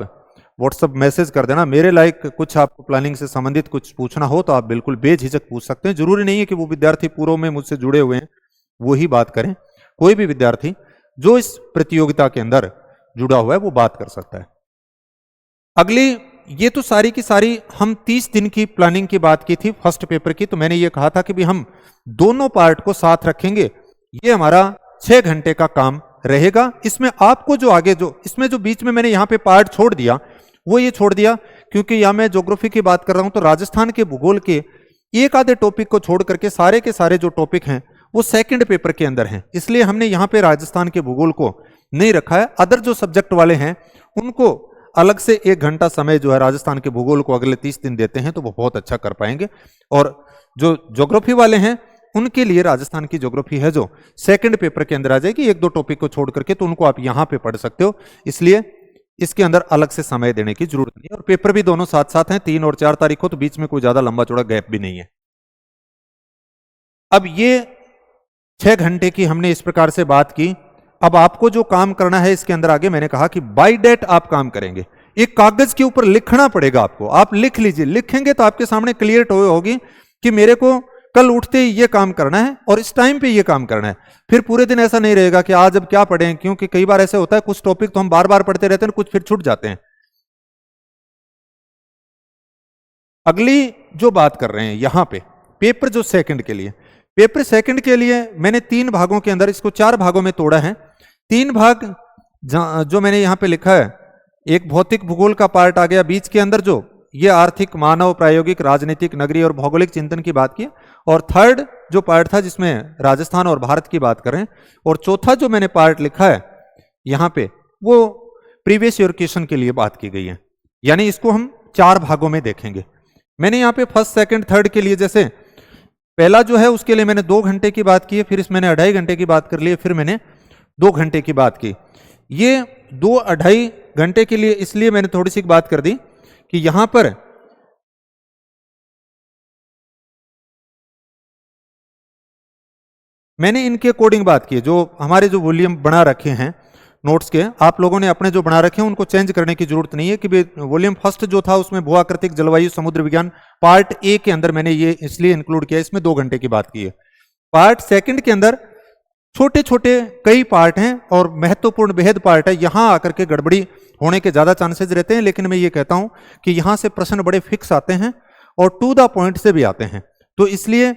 व्हाट्सएप मैसेज कर देना। मेरे लायक कुछ आपको प्लानिंग से संबंधित कुछ पूछना हो तो आप बिल्कुल बेझिझक पूछ सकते हैं। जरूरी नहीं है कि वो विद्यार्थी पूर्व में मुझसे जुड़े हुए हैं वो ही बात करें, कोई भी विद्यार्थी जो इस प्रतियोगिता के अंदर जुड़ा हुआ है वो बात कर सकता है। अगली, ये तो सारी की सारी हम 30 दिन की प्लानिंग की बात की थी फर्स्ट पेपर की, तो मैंने ये कहा था कि भी हम दोनों पार्ट को साथ रखेंगे। ये हमारा 6 घंटे का काम रहेगा। इसमें आपको जो आगे जो इसमें जो बीच में मैंने यहाँ पे पार्ट छोड़ दिया वो ये छोड़ दिया क्योंकि यहाँ मैं ज्योग्राफी की बात कर रहा हूं तो राजस्थान के भूगोल के एक आधे टॉपिक को छोड़ करके सारे के सारे जो टॉपिक हैं वो सेकंड पेपर के अंदर हैं, इसलिए हमने यहाँ पे राजस्थान के भूगोल को नहीं रखा है। अदर जो सब्जेक्ट वाले हैं उनको अलग से 1 घंटा समय जो है राजस्थान के भूगोल को अगले 30 दिन देते हैं तो वो बहुत अच्छा कर पाएंगे। और जो ज्योग्राफी वाले हैं उनके लिए राजस्थान की ज्योग्राफी है जो सेकंड पेपर के अंदर आ जाएगी, 1-2 टॉपिक को छोड़ करके, तो उनको आप यहां पे पढ़ सकते हो, इसलिए इसके अंदर अलग से समय देने की जरूरत नहीं है। और पेपर भी दोनों साथ साथ हैं, 3 और 4 तारीख को, तो बीच में कोई ज्यादा लंबा चौड़ा गैप भी नहीं है। अब ये 6 घंटे की हमने इस प्रकार से बात की। अब आपको जो काम करना है इसके अंदर आगे मैंने कहा कि बाय डेट आप काम करेंगे, एक कागज के ऊपर लिखना पड़ेगा आपको। आप लिख लीजिए, लिखेंगे तो आपके सामने क्लियर होगी कि मेरे को कल उठते ही ये काम करना है और इस टाइम पे ये काम करना है। फिर पूरे दिन ऐसा नहीं रहेगा कि आज अब क्या पढ़ें, क्योंकि कई बार ऐसे होता है कुछ टॉपिक तो हम बार बार पढ़ते रहते हैं, कुछ फिर छूट जाते हैं। अगली जो बात कर रहे हैं यहां पे पेपर जो सेकंड के लिए, पेपर सेकंड के लिए मैंने 3 भागों के अंदर इसको 4 भागों में तोड़ा है। 3 भाग जो मैंने यहां पे लिखा है, एक भौतिक भूगोल का पार्ट आ गया बीच के अंदर, जो ये आर्थिक, मानव, प्रायोगिक, राजनीतिक, नगरीय और भौगोलिक चिंतन की बात की, और थर्ड जो पार्ट था जिसमें राजस्थान और भारत की बात कर रहे हैं, और चौथा जो मैंने पार्ट लिखा है यहां पे वो प्रीवियस ईयर क्वेश्चन के लिए बात की गई है। यानी इसको हम 4 भागों में देखेंगे। मैंने यहाँ पे फर्स्ट, सेकंड, थर्ड के लिए जैसे पहला जो है उसके लिए मैंने 2 घंटे की बात की है, फिर इसमें मैंने 2.5 घंटे की बात कर ली, फिर मैंने 2 घंटे की बात की। ये 2-2.5 घंटे के लिए इसलिए मैंने थोड़ी सी बात कर दी कि यहां पर मैंने इनके अकॉर्डिंग बात की, जो हमारे जो वॉल्यूम बना रखे हैं नोट्स के, आप लोगों ने अपने जो बना रखे हैं उनको चेंज करने की जरूरत नहीं है कि वॉल्यूम फर्स्ट जो था उसमें भू आकृतिक, जलवायु, समुद्र विज्ञान पार्ट ए के अंदर मैंने ये इसलिए इंक्लूड किया, इसमें 2 घंटे की बात की है। पार्ट सेकंड के अंदर छोटे छोटे कई पार्ट हैं और महत्वपूर्ण बेहद पार्ट है, यहां आकर के गड़बड़ी होने के ज्यादा चांसेस रहते हैं, लेकिन मैं ये कहता हूं कि यहां से प्रश्न बड़े फिक्स आते हैं और टू द पॉइंट से भी आते हैं। तो इसलिए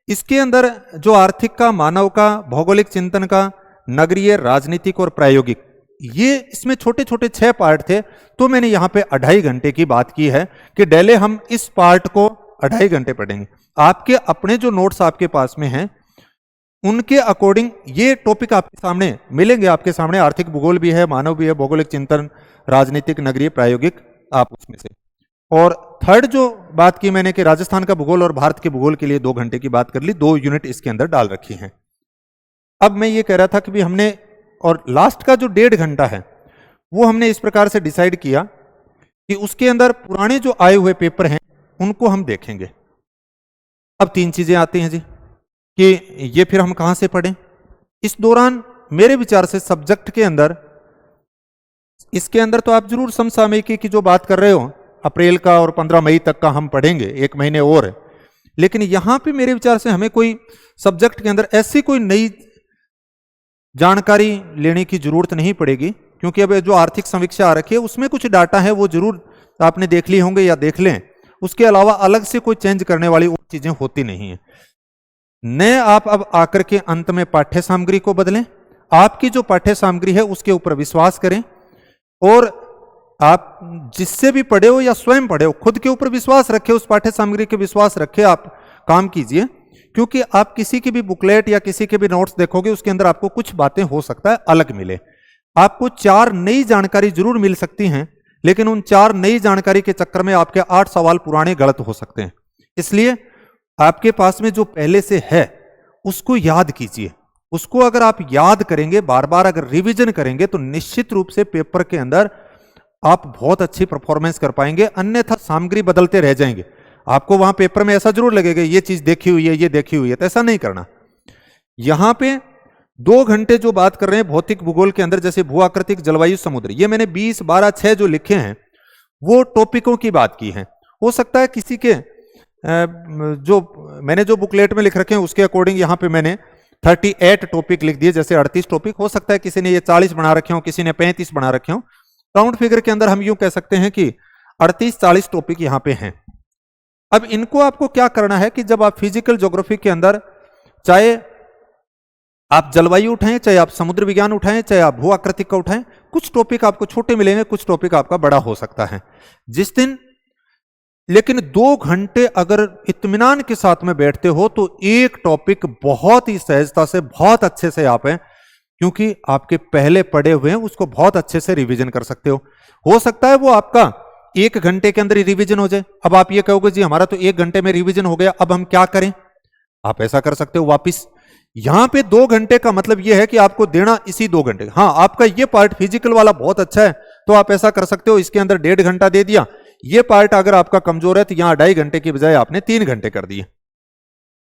इसके अंदर जो आर्थिक का, मानव का, भौगोलिक चिंतन का, नगरीय, राजनीतिक और प्रायोगिक, ये इसमें छोटे छोटे 6 पार्ट थे। तो मैंने यहां पे 2.5 घंटे की बात की है कि डेले हम इस पार्ट को 2.5 घंटे पढ़ेंगे। आपके अपने जो नोट्स आपके पास में हैं उनके अकॉर्डिंग ये टॉपिक आपके सामने मिलेंगे, आपके सामने आर्थिक भूगोल भी है, मानव भी है, भौगोलिक चिंतन, राजनीतिक, नगरीय, प्रायोगिक, आप उसमें से। और थर्ड जो बात की मैंने कि राजस्थान का भूगोल और भारत के भूगोल के लिए 2 घंटे की बात कर ली, 2 यूनिट इसके अंदर डाल रखी हैं। अब मैं ये कह रहा था कि भी हमने, और लास्ट का जो 1.5 घंटा है वो हमने इस प्रकार से डिसाइड किया कि उसके अंदर पुराने जो आए हुए पेपर हैं उनको हम देखेंगे। अब 3 चीजें आती हैं जी कि ये फिर हम कहां से पढ़ें। इस दौरान मेरे विचार से सब्जेक्ट के अंदर, इसके अंदर तो आप जरूर समसामयिकी की जो बात कर रहे हो, अप्रैल का और 15 मई तक का हम पढ़ेंगे, 1 महीने और, लेकिन यहां पे मेरे विचार से हमें कोई सब्जेक्ट के अंदर ऐसी कोई नई जानकारी लेने की जरूरत नहीं पड़ेगी, क्योंकि अब जो आर्थिक समीक्षा आ रखी है उसमें कुछ डाटा है वो जरूर आपने देख ली होंगे या देख लें, उसके अलावा अलग से कोई चेंज करने वाली और चीजें होती नहीं है। न आप अब आकर के अंत में पाठ्य सामग्री को बदलें, आपकी जो पाठ्य सामग्री है उसके ऊपर विश्वास करें, और आप जिससे भी पढ़े हो या स्वयं पढ़े हो खुद के ऊपर विश्वास रखें, उस पाठ्य सामग्री के विश्वास रखें, आप काम कीजिए। क्योंकि आप किसी की भी बुकलेट या किसी के भी नोट्स देखोगे उसके अंदर आपको कुछ बातें हो सकता है अलग मिले, आपको 4 नई जानकारी जरूर मिल सकती हैं, लेकिन उन 4 नई जानकारी के चक्कर में आपके 8 सवाल पुराने गलत हो सकते हैं। इसलिए आपके पास में जो पहले से है उसको याद कीजिए, उसको अगर आप याद करेंगे, बार बार अगर रिवीजन करेंगे तो निश्चित रूप से पेपर के अंदर आप बहुत अच्छी परफॉर्मेंस कर पाएंगे। अन्यथा सामग्री बदलते रह जाएंगे, आपको वहां पेपर में ऐसा जरूर लगेगा ये चीज देखी हुई है, ये देखी हुई है, तो ऐसा नहीं करना। यहां पे 2 घंटे जो बात कर रहे हैं भौतिक भूगोल के अंदर, जैसे भू आकृतिक, जलवायु, समुद्र, ये मैंने 20, 12, 6 जो लिखे हैं वो टॉपिकों की बात की है। हो सकता है किसी के जो मैंने जो बुकलेट में लिख रखे हैं उसके अकॉर्डिंग यहां पे मैंने 38 टॉपिक लिख दिए, जैसे 38 टॉपिक। हो सकता है किसी ने ये 40 बना रखे हो, किसी ने 35 बना रखे हो। राउंड फिगर के अंदर हम यूं कह सकते हैं कि 38-40 टॉपिक यहां पे हैं। अब इनको आपको क्या करना है कि जब आप फिजिकल ज्योग्राफी के अंदर, चाहे आप जलवायु उठाएं, चाहे आप समुद्र विज्ञान उठाएं, चाहे आप भू आकृतिक का उठाएं, कुछ टॉपिक आपको छोटे मिलेंगे, कुछ टॉपिक आपका बड़ा हो सकता है जिस दिन। लेकिन 2 घंटे अगर इत्मीनान के साथ में बैठते हो तो एक टॉपिक बहुत ही सहजता से, बहुत अच्छे से आप हैं, क्योंकि आपके पहले पढ़े हुए हैं, उसको बहुत अच्छे से रिवीजन कर सकते हो सकता है वो आपका 1 घंटे के अंदर ही रिवीजन हो जाए। अब आप ये कहोगे जी हमारा तो 1 घंटे में रिवीजन हो गया, अब हम क्या करें? आप ऐसा कर सकते हो, वापिस यहां पे 2 घंटे का मतलब यह है कि आपको देना इसी 2 घंटे। हाँ, आपका ये पार्ट फिजिकल वाला बहुत अच्छा है तो आप ऐसा कर सकते हो, इसके अंदर 1.5 घंटा दे दिया। ये पार्ट अगर आपका कमजोर है तो यहां 2.5 घंटे की बजाय आपने 3 घंटे कर दिए।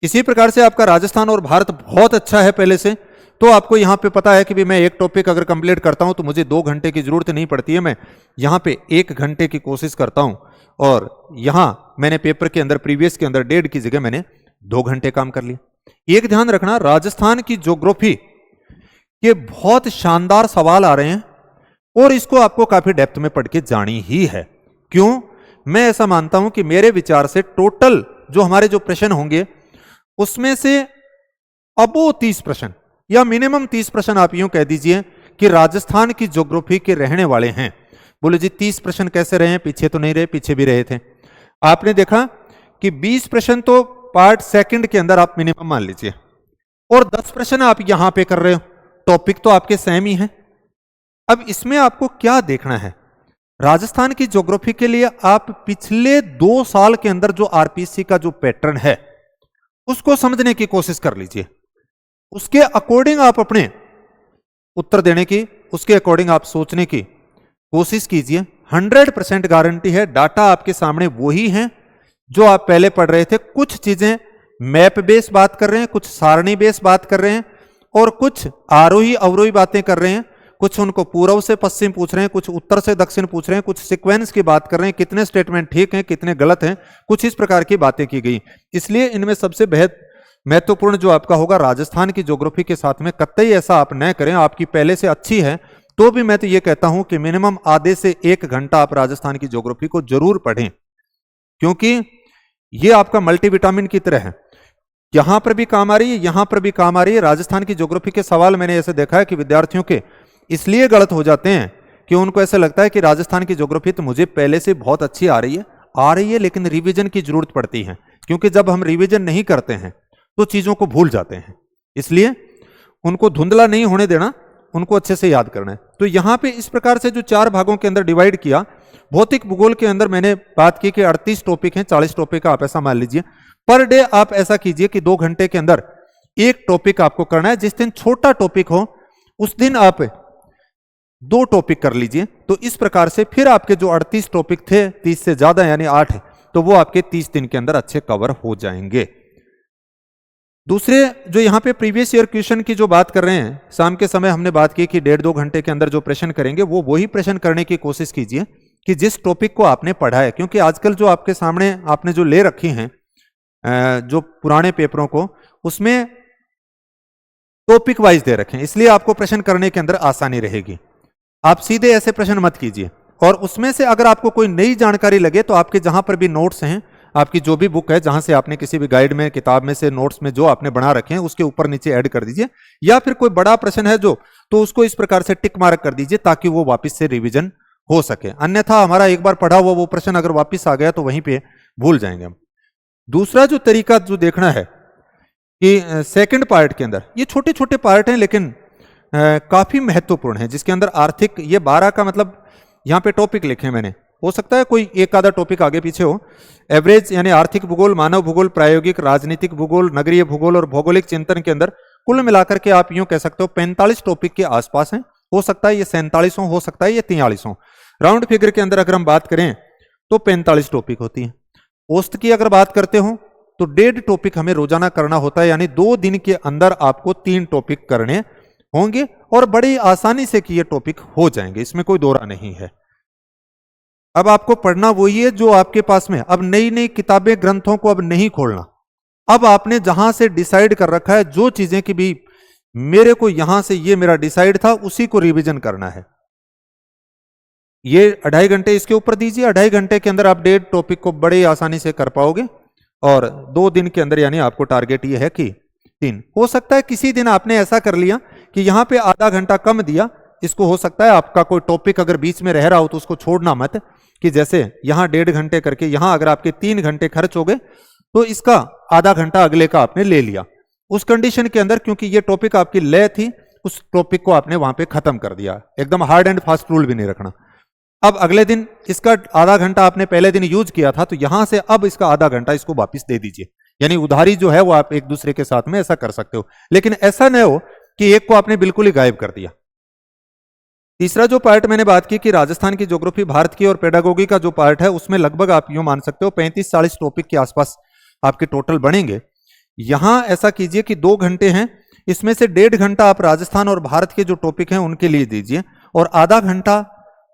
इसी प्रकार से आपका राजस्थान और भारत बहुत अच्छा है पहले से, तो आपको यहां पे पता है कि भी मैं एक टॉपिक अगर कंप्लीट करता हूं तो मुझे 2 घंटे की जरूरत नहीं पड़ती है, मैं यहां पे 1 घंटे की कोशिश करता हूं। और यहां मैंने पेपर के अंदर प्रीवियस के अंदर 1.5 की जगह मैंने 2 घंटे काम कर लिया। एक ध्यान रखना, राजस्थान की ज्योग्राफी के बहुत शानदार सवाल आ रहे हैं और इसको आपको काफी डेप्थ में पढ़ के जानी ही है। क्यों? मैं ऐसा मानता हूं कि मेरे विचार से टोटल जो हमारे जो प्रश्न होंगे उसमें से अबो 30 प्रश्न या मिनिमम 30 प्रश्न आप यूं कह दीजिए कि राजस्थान की ज्योग्राफी के रहने वाले हैं। बोले जी 30 प्रश्न कैसे रहे हैं? पीछे तो नहीं रहे, पीछे भी रहे थे। आपने देखा कि 20 प्रश्न तो पार्ट सेकंड के अंदर आप मिनिमम मान लीजिए और 10 प्रश्न आप यहां पे कर रहे हो, टॉपिक तो आपके सेम ही हैं। अब इसमें आपको क्या देखना है? राजस्थान की ज्योग्राफी के लिए आप पिछले 2 साल के अंदर जो आरपीसी का जो पैटर्न है उसको समझने की कोशिश कर लीजिए, उसके अकॉर्डिंग आप अपने उत्तर देने की, उसके अकॉर्डिंग आप सोचने की कोशिश कीजिए। 100% गारंटी है डाटा आपके सामने वही है जो आप पहले पढ़ रहे थे। कुछ चीजें मैप बेस बात कर रहे हैं, कुछ सारणी बेस बात कर रहे हैं और कुछ आरोही अवरोही बातें कर रहे हैं। कुछ उनको पूर्व से पश्चिम पूछ रहे हैं, कुछ उत्तर से दक्षिण पूछ रहे हैं, कुछ सीक्वेंस की बात कर रहे हैं, कितने स्टेटमेंट ठीक हैं, कितने गलत हैं, कुछ इस प्रकार की बातें की गई। इसलिए इनमें सबसे बेहद महत्वपूर्ण जो आपका होगा राजस्थान की ज्योग्राफी के साथ में कतई ऐसा आप न करें। आपकी पहले से अच्छी है तो भी मैं तो ये कहता हूं कि मिनिमम आधे से 1 घंटा आप राजस्थान की ज्योग्राफी को जरूर पढ़ें, क्योंकि ये आपका मल्टीविटामिन की तरह है। यहां पर भी काम आ रही है, यहां पर भी काम आ रही है। राजस्थान की ज्योग्राफी के सवाल मैंने ऐसे देखा है कि विद्यार्थियों के इसलिए गलत हो जाते हैं कि उनको ऐसा लगता है कि राजस्थान की ज्योग्राफी तो मुझे पहले से बहुत अच्छी आ रही है, लेकिन रिवीजन की जरूरत पड़ती है, क्योंकि जब हम रिवीजन नहीं करते हैं तो चीजों को भूल जाते हैं। इसलिए उनको धुंधला नहीं होने देना, उनको अच्छे से याद करना है। तो यहां पे इस प्रकार से जो 4 भागों के अंदर डिवाइड किया, भौतिक भूगोल के अंदर मैंने बात की कि 38 टॉपिक हैं, 40 टॉपिक आप ऐसा मान लीजिए। पर डे आप ऐसा कीजिए कि 2 घंटे के अंदर एक टॉपिक आपको करना है। जिस दिन छोटा टॉपिक हो उस दिन आप 2 टॉपिक कर लीजिए। तो इस प्रकार से फिर आपके जो 38 टॉपिक थे, 30 से ज्यादा यानी 8, तो वो आपके 30 दिन के अंदर अच्छे कवर हो जाएंगे। दूसरे जो यहां पे प्रीवियस ईयर क्वेश्चन की जो बात कर रहे हैं, शाम के समय हमने बात की कि 1.5-2 घंटे के अंदर जो प्रश्न करेंगे वो वही प्रश्न करने की कोशिश कीजिए कि जिस टॉपिक को आपने पढ़ा है। क्योंकि आजकल जो आपके सामने आपने जो ले रखी हैं जो पुराने पेपरों को, उसमें टॉपिक वाइज दे रखे हैं, इसलिए आपको प्रश्न करने के अंदर आसानी रहेगी। आप सीधे ऐसे प्रश्न मत कीजिए। और उसमें से अगर आपको कोई नई जानकारी लगे तो आपके जहां पर भी नोट्स हैं, आपकी जो भी बुक है जहां से आपने किसी भी गाइड में, किताब में से, नोट्स में जो आपने बना रखे हैं उसके ऊपर नीचे ऐड कर दीजिए। या फिर कोई बड़ा प्रश्न है जो, तो उसको इस प्रकार से टिक मार्क कर दीजिए ताकि वो वापस से रिवीजन हो सके। अन्यथा हमारा एक बार पढ़ा हुआ वो प्रश्न अगर वापस आ गया तो वहीं पे भूल जाएंगे हम। दूसरा जो तरीका जो देखना है कि सेकंड पार्ट के अंदर, ये छोटे छोटे पार्ट हैं लेकिन काफी महत्वपूर्ण है, जिसके अंदर आर्थिक, ये 12 का मतलब यहां पे टॉपिक लिखे हैं मैंने, हो सकता है कोई एक आधा टॉपिक आगे पीछे हो। एवरेज यानी आर्थिक भूगोल, मानव भूगोल, प्रायोगिक, राजनीतिक भूगोल, नगरीय भूगोल और भौगोलिक चिंतन के अंदर कुल मिलाकर के आप यूं कह सकते हो 45 टॉपिक के आसपास हैं। हो सकता है ये 47 हो सकता है ये 43 हो। राउंड फिगर के अंदर अगर हम बात करें तो 45 टॉपिक होती है। औसत की अगर बात करते हो तो 1.5 टॉपिक हमें रोजाना करना होता है, यानी 2 दिन के अंदर आपको 3 टॉपिक करने होंगे और बड़ी आसानी से कि ये टॉपिक हो जाएंगे, इसमें कोई दो राय नहीं है। अब आपको पढ़ना वही है जो आपके पास में। अब नई नई किताबें ग्रंथों को अब नहीं खोलना। अब आपने जहां से डिसाइड कर रखा है जो चीजें कि भी मेरे को यहां से ये मेरा डिसाइड था, उसी को रिवीजन करना है। ये 2.5 घंटे इसके ऊपर दीजिए। 2.5 घंटे के अंदर आप डेढ़ टॉपिक को बड़े आसानी से कर पाओगे। और 2 दिन के अंदर यानी आपको टारगेट ये है कि 3। हो सकता है किसी दिन आपने ऐसा कर लिया कि यहां पे आधा घंटा कम दिया। इसको हो सकता है आपका कोई टॉपिक अगर बीच में रह रहा हो तो उसको छोड़ना मत, कि जैसे यहां 1.5 घंटे करके यहां अगर आपके 3 घंटे खर्च हो गए तो इसका आधा घंटा अगले का आपने ले लिया। उस कंडीशन के अंदर क्योंकि ये टॉपिक आपकी लय थी, उस टॉपिक को आपने वहां पे खत्म कर दिया। एकदम हार्ड एंड फास्ट रूल भी नहीं रखना। अब अगले दिन इसका आधा घंटा आपने पहले दिन यूज किया था, तो यहां से अब इसका आधा घंटा इसको वापस दे दीजिए। यानी उधारी जो है वो आप एक दूसरे के साथ में ऐसा कर सकते हो, लेकिन ऐसा न हो कि एक को आपने बिल्कुल ही गायब कर दिया। तीसरा जो पार्ट मैंने बात की कि राजस्थान की ज्योग्राफी, भारत की और पेडागोगी का जो पार्ट है, उसमें लगभग आप यूं मान सकते हो 35-40 टॉपिक के आसपास आपके टोटल बनेंगे। यहां ऐसा कीजिए कि 2 घंटे हैं, इसमें से 1.5 घंटा आप राजस्थान और भारत के जो टॉपिक हैं उनके लिए दीजिए, और आधा घंटा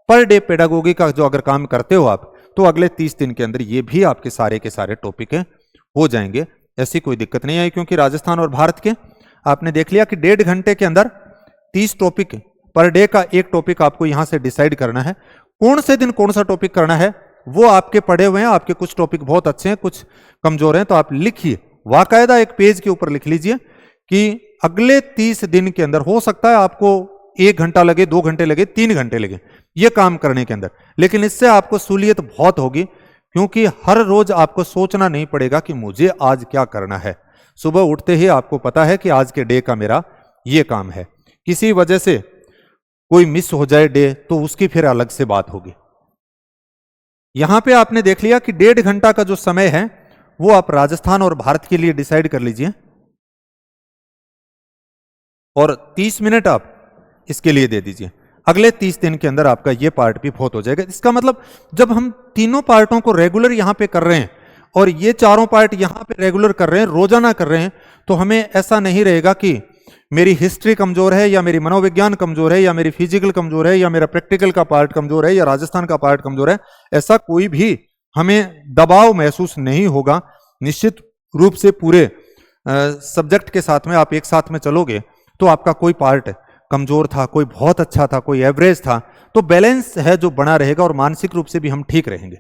पर डे पेडागोगी का जो अगर काम करते हो आप, तो अगले 30 दिन के अंदर ये भी आपके सारे के सारे टॉपिक हो जाएंगे। ऐसी कोई दिक्कत नहीं आई, क्योंकि राजस्थान और भारत के आपने देख लिया कि 1.5 घंटे के अंदर 30 टॉपिक पर डे का एक टॉपिक आपको यहां से डिसाइड करना है। कौन से दिन कौन सा टॉपिक करना है वो आपके पढ़े हुए हैं। आपके कुछ टॉपिक बहुत अच्छे हैं, कुछ कमजोर हैं, तो आप लिखिए, वाकायदा एक पेज के ऊपर लिख लीजिए कि अगले 30 दिन के अंदर हो सकता है आपको 1 घंटा लगे, 2 घंटे लगे, 3 घंटे लगे ये काम करने के अंदर, लेकिन इससे आपको सहूलियत बहुत होगी, क्योंकि हर रोज आपको सोचना नहीं पड़ेगा कि मुझे आज क्या करना है। सुबह उठते ही आपको पता है कि आज के डे का मेरा ये काम है। किसी वजह से कोई मिस हो जाए डे तो उसकी फिर अलग से बात होगी। यहां पे आपने देख लिया कि 1.5 घंटा का जो समय है वो आप राजस्थान और भारत के लिए डिसाइड कर लीजिए, और 30 मिनट आप इसके लिए दे दीजिए। अगले 30 दिन के अंदर आपका ये पार्ट भी बहुत हो जाएगा। इसका मतलब जब हम तीनों पार्टों को रेगुलर यहां पे कर रहे हैं और ये चारों पार्ट यहां पे रेगुलर कर रहे हैं, रोजाना कर रहे हैं, तो हमें ऐसा नहीं रहेगा कि मेरी हिस्ट्री कमजोर है, या मेरी मनोविज्ञान कमजोर है, या मेरी फिजिकल कमजोर है, या मेरा प्रैक्टिकल का पार्ट कमजोर है, या राजस्थान का पार्ट कमजोर है। ऐसा कोई भी हमें दबाव महसूस नहीं होगा। निश्चित रूप से पूरे सब्जेक्ट के साथ में आप एक साथ में चलोगे तो आपका कोई पार्ट कमजोर था, कोई बहुत अच्छा था, कोई एवरेज था, तो बैलेंस है जो बना रहेगा, और मानसिक रूप से भी हम ठीक रहेंगे।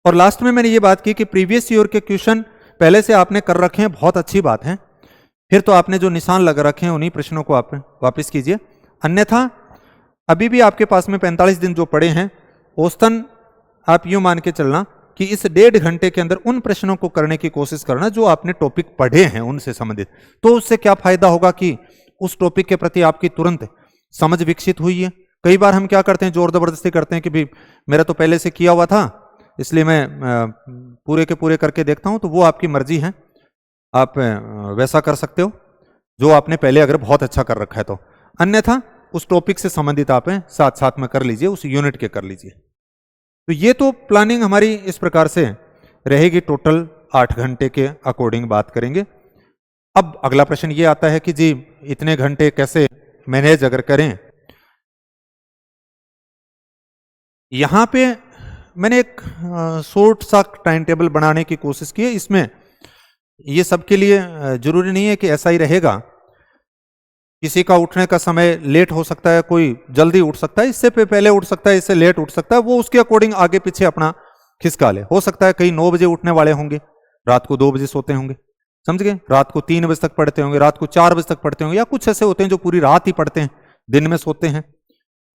और लास्ट में मैंने ये बात की कि प्रीवियस ईयर के क्वेश्चन पहले से आपने कर रखे हैं, बहुत अच्छी बात है। फिर तो आपने जो निशान लगा रखे हैं उन्हीं प्रश्नों को आप वापस कीजिए। अन्यथा अभी भी आपके पास में 45 दिन जो पड़े हैं, औसतन आप यूं मान के चलना कि इस 1.5 घंटे के अंदर उन प्रश्नों को करने की कोशिश करना जो आपने टॉपिक पढ़े हैं उनसे संबंधित। तो उससे क्या फायदा होगा कि उस टॉपिक के प्रति आपकी तुरंत समझ विकसित हुई है। कई बार हम क्या करते हैं, जोर जबरदस्ती करते हैं कि भाई मेरा तो पहले से किया हुआ था इसलिए मैं पूरे के पूरे करके देखता हूं। तो वो आपकी मर्जी है, आप वैसा कर सकते हो जो आपने पहले अगर बहुत अच्छा कर रखा है तो। अन्यथा उस टॉपिक से संबंधित आप साथ साथ में कर लीजिए, उस यूनिट के कर लीजिए। तो ये तो प्लानिंग हमारी इस प्रकार से रहेगी। टोटल 8 घंटे के अकॉर्डिंग बात करेंगे। अब अगला प्रश्न ये आता है कि जी इतने घंटे कैसे मैनेज अगर करें। यहां पे मैंने एक शॉर्ट सा टाइम टेबल बनाने की कोशिश की है। इसमें ये सबके लिए जरूरी नहीं है कि ऐसा ही रहेगा। किसी का उठने का समय लेट हो सकता है, कोई जल्दी उठ सकता है, इससे पहले उठ सकता है, इससे लेट उठ सकता है, वो उसके अकॉर्डिंग आगे पीछे अपना खिसका ले। हो सकता है कई 9 बजे उठने वाले होंगे, रात को 2 बजे सोते होंगे, समझ गए, रात को 3 बजे तक पढ़ते होंगे, रात को 4 बजे तक पढ़ते होंगे, या कुछ ऐसे होते हैं जो पूरी रात ही पढ़ते हैं, दिन में सोते हैं,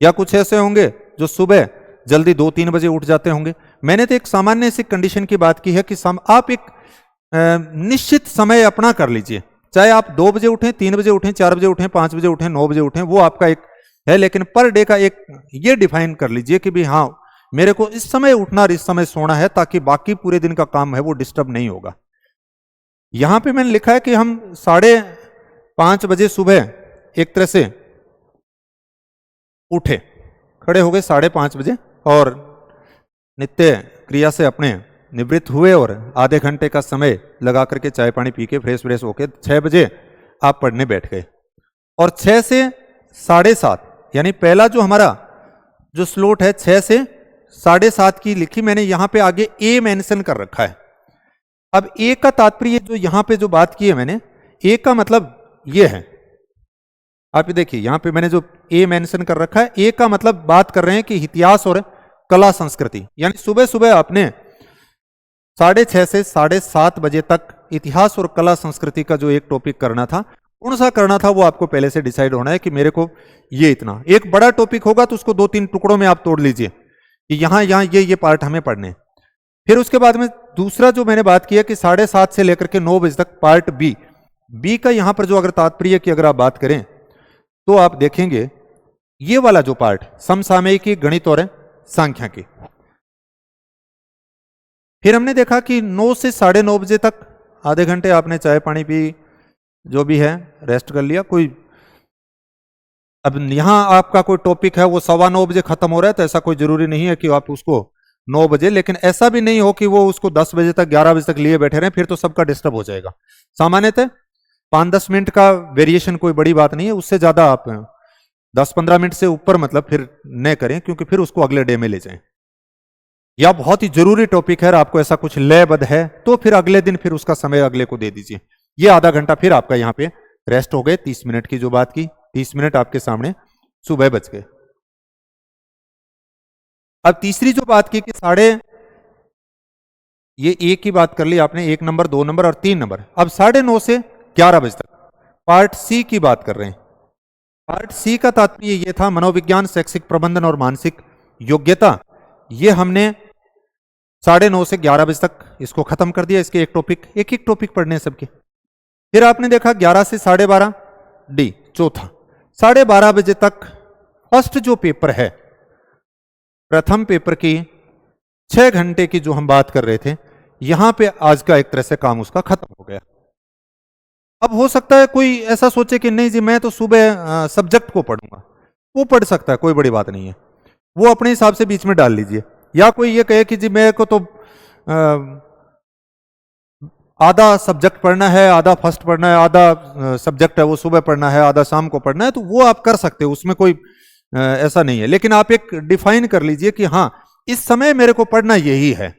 या कुछ ऐसे होंगे जो सुबह जल्दी 2-3 बजे उठ जाते होंगे। मैंने तो एक सामान्य सी कंडीशन की बात की है कि आप एक निश्चित समय अपना कर लीजिए, चाहे आप 2 बजे उठें, 3 बजे उठें, 4 बजे उठें, 5 बजे उठें, 9 बजे उठें, वो आपका एक है, लेकिन पर डे का एक ये डिफाइन कर लीजिए कि भाई हाँ मेरे को इस समय उठना और इस समय सोना है, ताकि बाकी पूरे दिन का काम है वो डिस्टर्ब नहीं होगा। यहां पे मैंने लिखा है कि हम 5:30 बजे सुबह एक तरह से उठे, खड़े हो गए 5:30 बजे और नित्य क्रिया से अपने निवृत्त हुए, और आधे घंटे का समय लगा करके चाय पानी पी के फ्रेश व्रेश होके 6 बजे आप पढ़ने बैठ गए। और 6 से 7:30 यानी पहला जो हमारा जो स्लॉट है 6 से 7:30 की लिखी मैंने, यहां पे आगे ए मेंशन कर रखा है। अब ए का तात्पर्य जो यहां पे जो बात की है मैंने, ए का मतलब ये है, आप ये देखिए यहां पे मैंने जो ए मेंशन कर रखा है, ए का मतलब बात कर रहे हैं कि इतिहास और कला संस्कृति, यानी सुबह सुबह आपने 6:30 से 7:30 बजे तक इतिहास और कला संस्कृति का जो एक टॉपिक करना था, कौन सा करना था वो आपको पहले से डिसाइड होना है कि मेरे को ये इतना, एक बड़ा टॉपिक होगा तो उसको 2-3 टुकड़ों में आप तोड़ लीजिए कि यहां यहां ये पार्ट हमें पढ़ने हैं। फिर उसके बाद में दूसरा जो मैंने बात किया कि 7:30 से लेकर के 9 बजे तक पार्ट बी का यहां पर जो अगर तात्पर्य की अगर आप बात करें तो आप देखेंगे ये वाला जो पार्ट समसामयिकी, गणित और सांख्यिकी। फिर हमने देखा कि 9 से 9:30 बजे तक आधे घंटे आपने चाय पानी पी, जो भी है रेस्ट कर लिया। कोई अब यहां आपका कोई टॉपिक है वो 9:15 बजे खत्म हो रहा है, तो ऐसा कोई जरूरी नहीं है कि आप उसको 9 बजे, लेकिन ऐसा भी नहीं हो कि वो उसको 10 बजे तक 11 बजे तक लिए बैठे रहे, फिर तो सबका डिस्टर्ब हो जाएगा। सामान्यतः 5-10 मिनट का वेरिएशन कोई बड़ी बात नहीं है, उससे ज्यादा आप 10-15 मिनट से ऊपर मतलब फिर न करें, क्योंकि फिर उसको अगले डे में ले जाएं। या बहुत ही जरूरी टॉपिक है और आपको ऐसा कुछ लयबद्ध है तो फिर अगले दिन फिर उसका समय अगले को दे दीजिए। ये आधा घंटा फिर आपका यहां पे रेस्ट हो गए। 30 मिनट की जो बात की, 30 मिनट आपके सामने सुबह बच गए। अब तीसरी जो बात की कि ये एक की बात कर ली आपने, 1 नंबर, 2 नंबर और 3 नंबर। अब 9:30 से 11 बजे तक पार्ट सी की बात कर रहे हैं। पार्ट सी का तात्पर्य ये था मनोविज्ञान, शैक्षिक प्रबंधन और मानसिक योग्यता। ये हमने 9:30 से 11 बजे तक इसको खत्म कर दिया। इसके एक एक टॉपिक पढ़ने हैं सबके। फिर आपने देखा 11 से 12:30 डी चौथा, 12:30 बजे तक फर्स्ट जो पेपर है, प्रथम पेपर की 6 घंटे की जो हम बात कर रहे थे, यहां पे आज का एक तरह से काम उसका खत्म हो गया। अब हो सकता है कोई ऐसा सोचे कि नहीं जी मैं तो सुबह सब्जेक्ट को पढ़ूंगा, वो पढ़ सकता है, कोई बड़ी बात नहीं है, वो अपने हिसाब से बीच में डाल लीजिए। या कोई ये कहे कि जी मेरे को तो आधा सब्जेक्ट पढ़ना है, आधा फर्स्ट पढ़ना है, आधा सब्जेक्ट है वो सुबह पढ़ना है, आधा शाम को पढ़ना है, तो वो आप कर सकते हो, उसमें कोई ऐसा नहीं है। लेकिन आप एक डिफाइन कर लीजिए कि हाँ इस समय मेरे को पढ़ना यही है,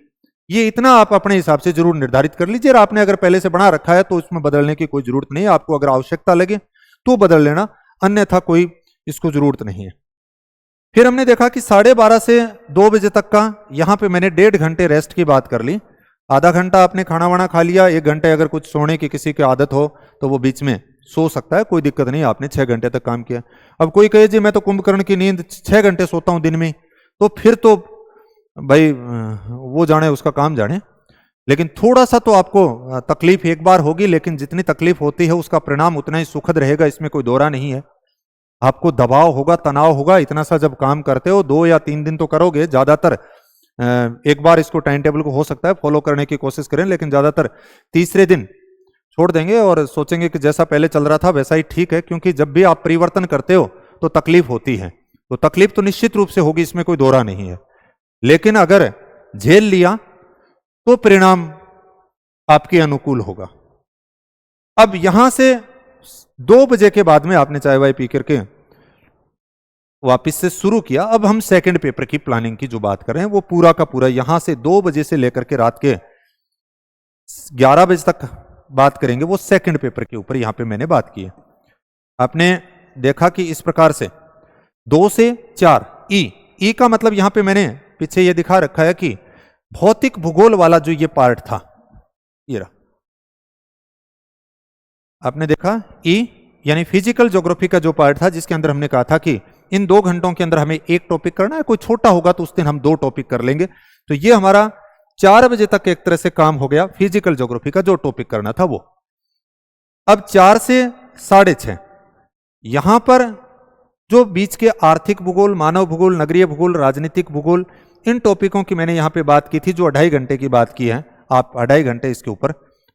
ये इतना आप अपने हिसाब से जरूर निर्धारित कर लीजिए। और आपने अगर पहले से बना रखा है तो उसमें बदलने की कोई जरूरत नहीं है। आपको अगर आवश्यकता लगे तो बदल लेना, अन्यथा कोई इसको जरूरत नहीं है। फिर हमने देखा कि 12:30 से 2 बजे तक का, यहां पे मैंने 1.5 घंटे रेस्ट की बात कर ली। आधा घंटा आपने खाना वाना खा लिया, 1 घंटे अगर कुछ सोने की किसी की आदत हो तो वो बीच में सो सकता है, कोई दिक्कत नहीं, आपने 6 घंटे तक काम किया। अब कोई कहे जी मैं तो कुंभकर्ण की नींद 6 घंटे सोता हूं दिन में, तो फिर तो भाई वो जाने, उसका काम जाने। लेकिन थोड़ा सा तो आपको तकलीफ एक बार होगी, लेकिन जितनी तकलीफ होती है उसका परिणाम उतना ही सुखद रहेगा, इसमें कोई दोहरा नहीं है। आपको दबाव होगा, तनाव होगा, इतना सा जब काम करते हो 2 या 3 दिन तो करोगे, ज्यादातर एक बार इसको टाइम टेबल को हो सकता है फॉलो करने की कोशिश करें, लेकिन ज्यादातर तीसरे दिन छोड़ देंगे और सोचेंगे कि जैसा पहले चल रहा था वैसा ही ठीक है। क्योंकि जब भी आप परिवर्तन करते हो तो तकलीफ होती है, तो तकलीफ तो निश्चित रूप से होगी, इसमें कोई दोहरा नहीं है। लेकिन अगर झेल लिया तो परिणाम आपके अनुकूल होगा। अब यहां से 2 बजे के बाद में आपने चाय वाय पी करके वापिस से शुरू किया। अब हम सेकंड पेपर की प्लानिंग की जो बात कर रहे हैं वो पूरा का पूरा यहां से 2 बजे से लेकर के रात के 11 बजे तक बात करेंगे, वो सेकंड पेपर के ऊपर यहां पे मैंने बात की है। आपने देखा कि इस प्रकार से 2 से 4 ई का मतलब यहां पे मैंने पीछे ये दिखा रखा है कि भौतिक भूगोल वाला जो ये पार्ट था, ये रहा, आपने देखा ई यानी फिजिकल ज्योग्राफी का जो पार्ट था, जिसके अंदर हमने कहा था कि इन 2 घंटों के अंदर हमें एक टॉपिक करना है, कोई छोटा होगा तो उस दिन हम 2 टॉपिक कर लेंगे। तो ये हमारा 4 बजे तक एक तरह से काम हो गया, फिजिकल ज्योग्राफी का जो टॉपिक करना था वो। अब 4 से 6:30 यहां पर जो बीच के आर्थिक भूगोल, मानव भूगोल, नगरीय भूगोल, राजनीतिक भूगोल, इन टॉपिकों की मैंने यहां पे बात की थी, जो 2.5 घंटे की बात की है। आप 2.5 घंटे इसके ऊपर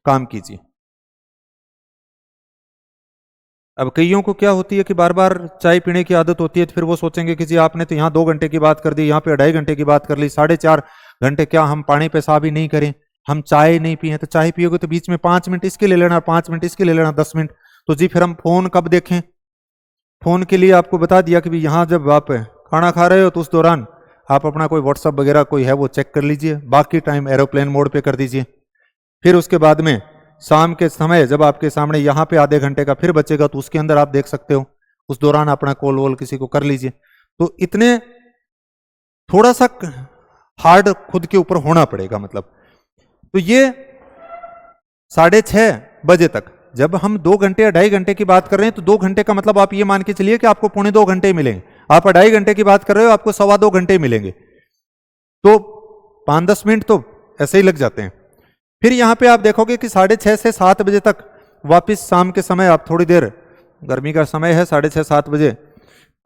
काम कीजिए। अब कईयों को क्या होती है कि बार बार चाय पीने की आदत होती है, तो फिर वो सोचेंगे कि जी आपने तो यहाँ 2 घंटे की बात कर दी, यहाँ पे 2.5 घंटे की बात कर ली, 4.5 घंटे क्या हम पानी पेशाब ही नहीं करें, हम चाय नहीं पिए? तो चाय पियोगे तो बीच में 5 मिनट इसके ले लेना, 5 मिनट इसके ले लेना, 10 मिनट। तो जी फिर हम फोन कब देखें? फोन के लिए आपको बता दिया कि यहाँ जब आप खाना खा रहे हो तो उस दौरान आप अपना कोई व्हाट्सअप वगैरह कोई है वो चेक कर लीजिए, बाकी टाइम एरोप्लेन मोड पे कर दीजिए। फिर उसके बाद में शाम के समय जब आपके सामने यहाँ पे आधे घंटे का फिर बचेगा तो उसके अंदर आप देख सकते हो, उस दौरान अपना कॉल वॉल किसी को कर लीजिए। तो इतने थोड़ा सा हार्ड खुद के ऊपर होना पड़ेगा मतलब। तो ये 6:30 बजे तक जब हम 2 घंटे या 2.5 घंटे की बात कर रहे हैं तो 2 घंटे का मतलब आप ये मान के चलिए कि आपको 2.25 घंटे मिलेंगे। आप 2.5 घंटे की बात कर रहे हो आपको 2.25 घंटे मिलेंगे, तो 5-10 मिनट तो ऐसे ही लग जाते हैं। फिर यहां पे आप देखोगे कि 6:30 से 7 बजे तक वापस शाम के समय आप थोड़ी देर, गर्मी का समय है, 6:30-7 बजे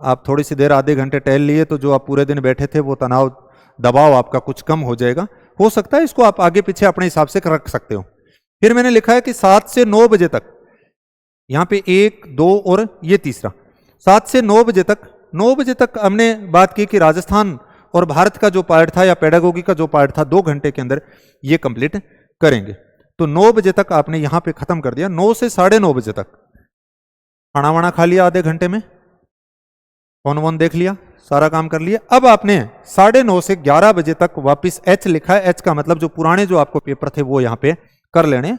आप थोड़ी सी देर आधे घंटे टहल लिए तो जो आप पूरे दिन बैठे थे वो तनाव दबाव आपका कुछ कम हो जाएगा। हो सकता है इसको आप आगे पीछे अपने हिसाब से रख सकते हो। फिर मैंने लिखा है कि 7 से 9 बजे तक, यहां पे 1, 2 और ये तीसरा, 7 से 9 बजे तक, 9 बजे तक हमने बात की कि राजस्थान और भारत का जो पार्ट था या पेडागोगी का जो पार्ट था 2 घंटे के अंदर ये कंप्लीट करेंगे। तो 9 बजे तक आपने यहां पे खत्म कर दिया। 9 से 9:30 बजे तक खाना वाना खा लिया, आधे घंटे में फोन वोन देख लिया, सारा काम कर लिया। अब आपने 9:30 से 11 बजे तक वापस एच लिखा है, एच का मतलब जो पुराने जो आपको पेपर थे वो यहाँ पे कर लेने,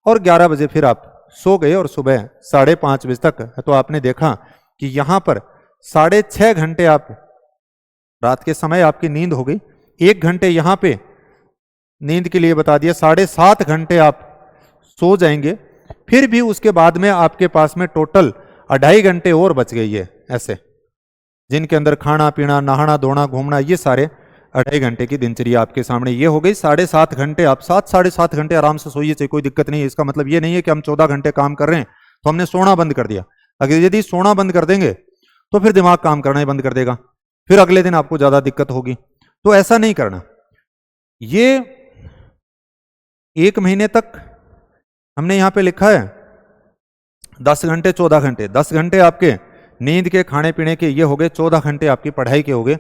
और 11 बजे फिर आप सो गए और सुबह 5:30 बजे तक तो आपने देखा कि यहां पर 6.5 घंटे आप रात के समय आपकी नींद हो गई। 1 घंटे यहां पे नींद के लिए बता दिया, 7.5 घंटे आप सो जाएंगे। फिर भी उसके बाद में आपके पास में टोटल 2.5 घंटे और बच गई है ऐसे, जिनके अंदर खाना पीना नहाना धोना घूमना ये सारे 2.5 घंटे की दिनचर्या आपके सामने ये हो गई। 7.5 घंटे आप 7-7.5 घंटे आराम से सोइए, चाहिए कोई दिक्कत नहीं है। इसका मतलब ये नहीं है कि हम 14 घंटे काम कर रहे हैं तो हमने सोना बंद कर दिया। अगर यदि सोना बंद कर देंगे तो फिर दिमाग काम करना ही बंद कर देगा, फिर अगले दिन आपको ज्यादा दिक्कत होगी। तो ऐसा नहीं करना। ये 1 महीने तक हमने यहां पे लिखा है 10 घंटे 14 घंटे, 10 घंटे आपके नींद के खाने पीने के ये हो गए, 14 घंटे आपकी पढ़ाई के हो गए।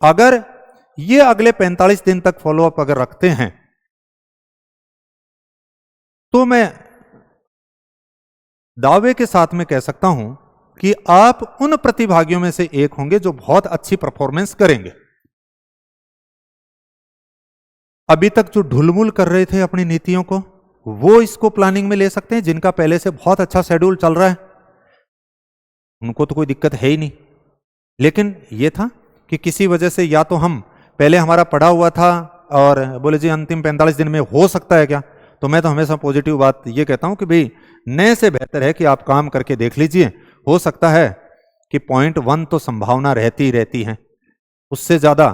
अगर ये अगले 45 दिन तक फॉलोअप अगर रखते हैं तो मैं दावे के साथ में कह सकता हूं कि आप उन प्रतिभागियों में से एक होंगे जो बहुत अच्छी परफॉर्मेंस करेंगे। अभी तक जो ढुलमुल कर रहे थे अपनी नीतियों को वो इसको प्लानिंग में ले सकते हैं। जिनका पहले से बहुत अच्छा शेड्यूल चल रहा है उनको तो कोई दिक्कत है ही नहीं, लेकिन ये था कि किसी वजह से या तो हम पहले हमारा पढ़ा हुआ था और बोले जी अंतिम 45 दिन में हो सकता है क्या, तो मैं तो हमेशा पॉजिटिव बात ये कहता हूं कि भाई नए से बेहतर है कि आप काम करके देख लीजिए। हो सकता है कि 0.1 तो संभावना रहती ही रहती है, उससे ज्यादा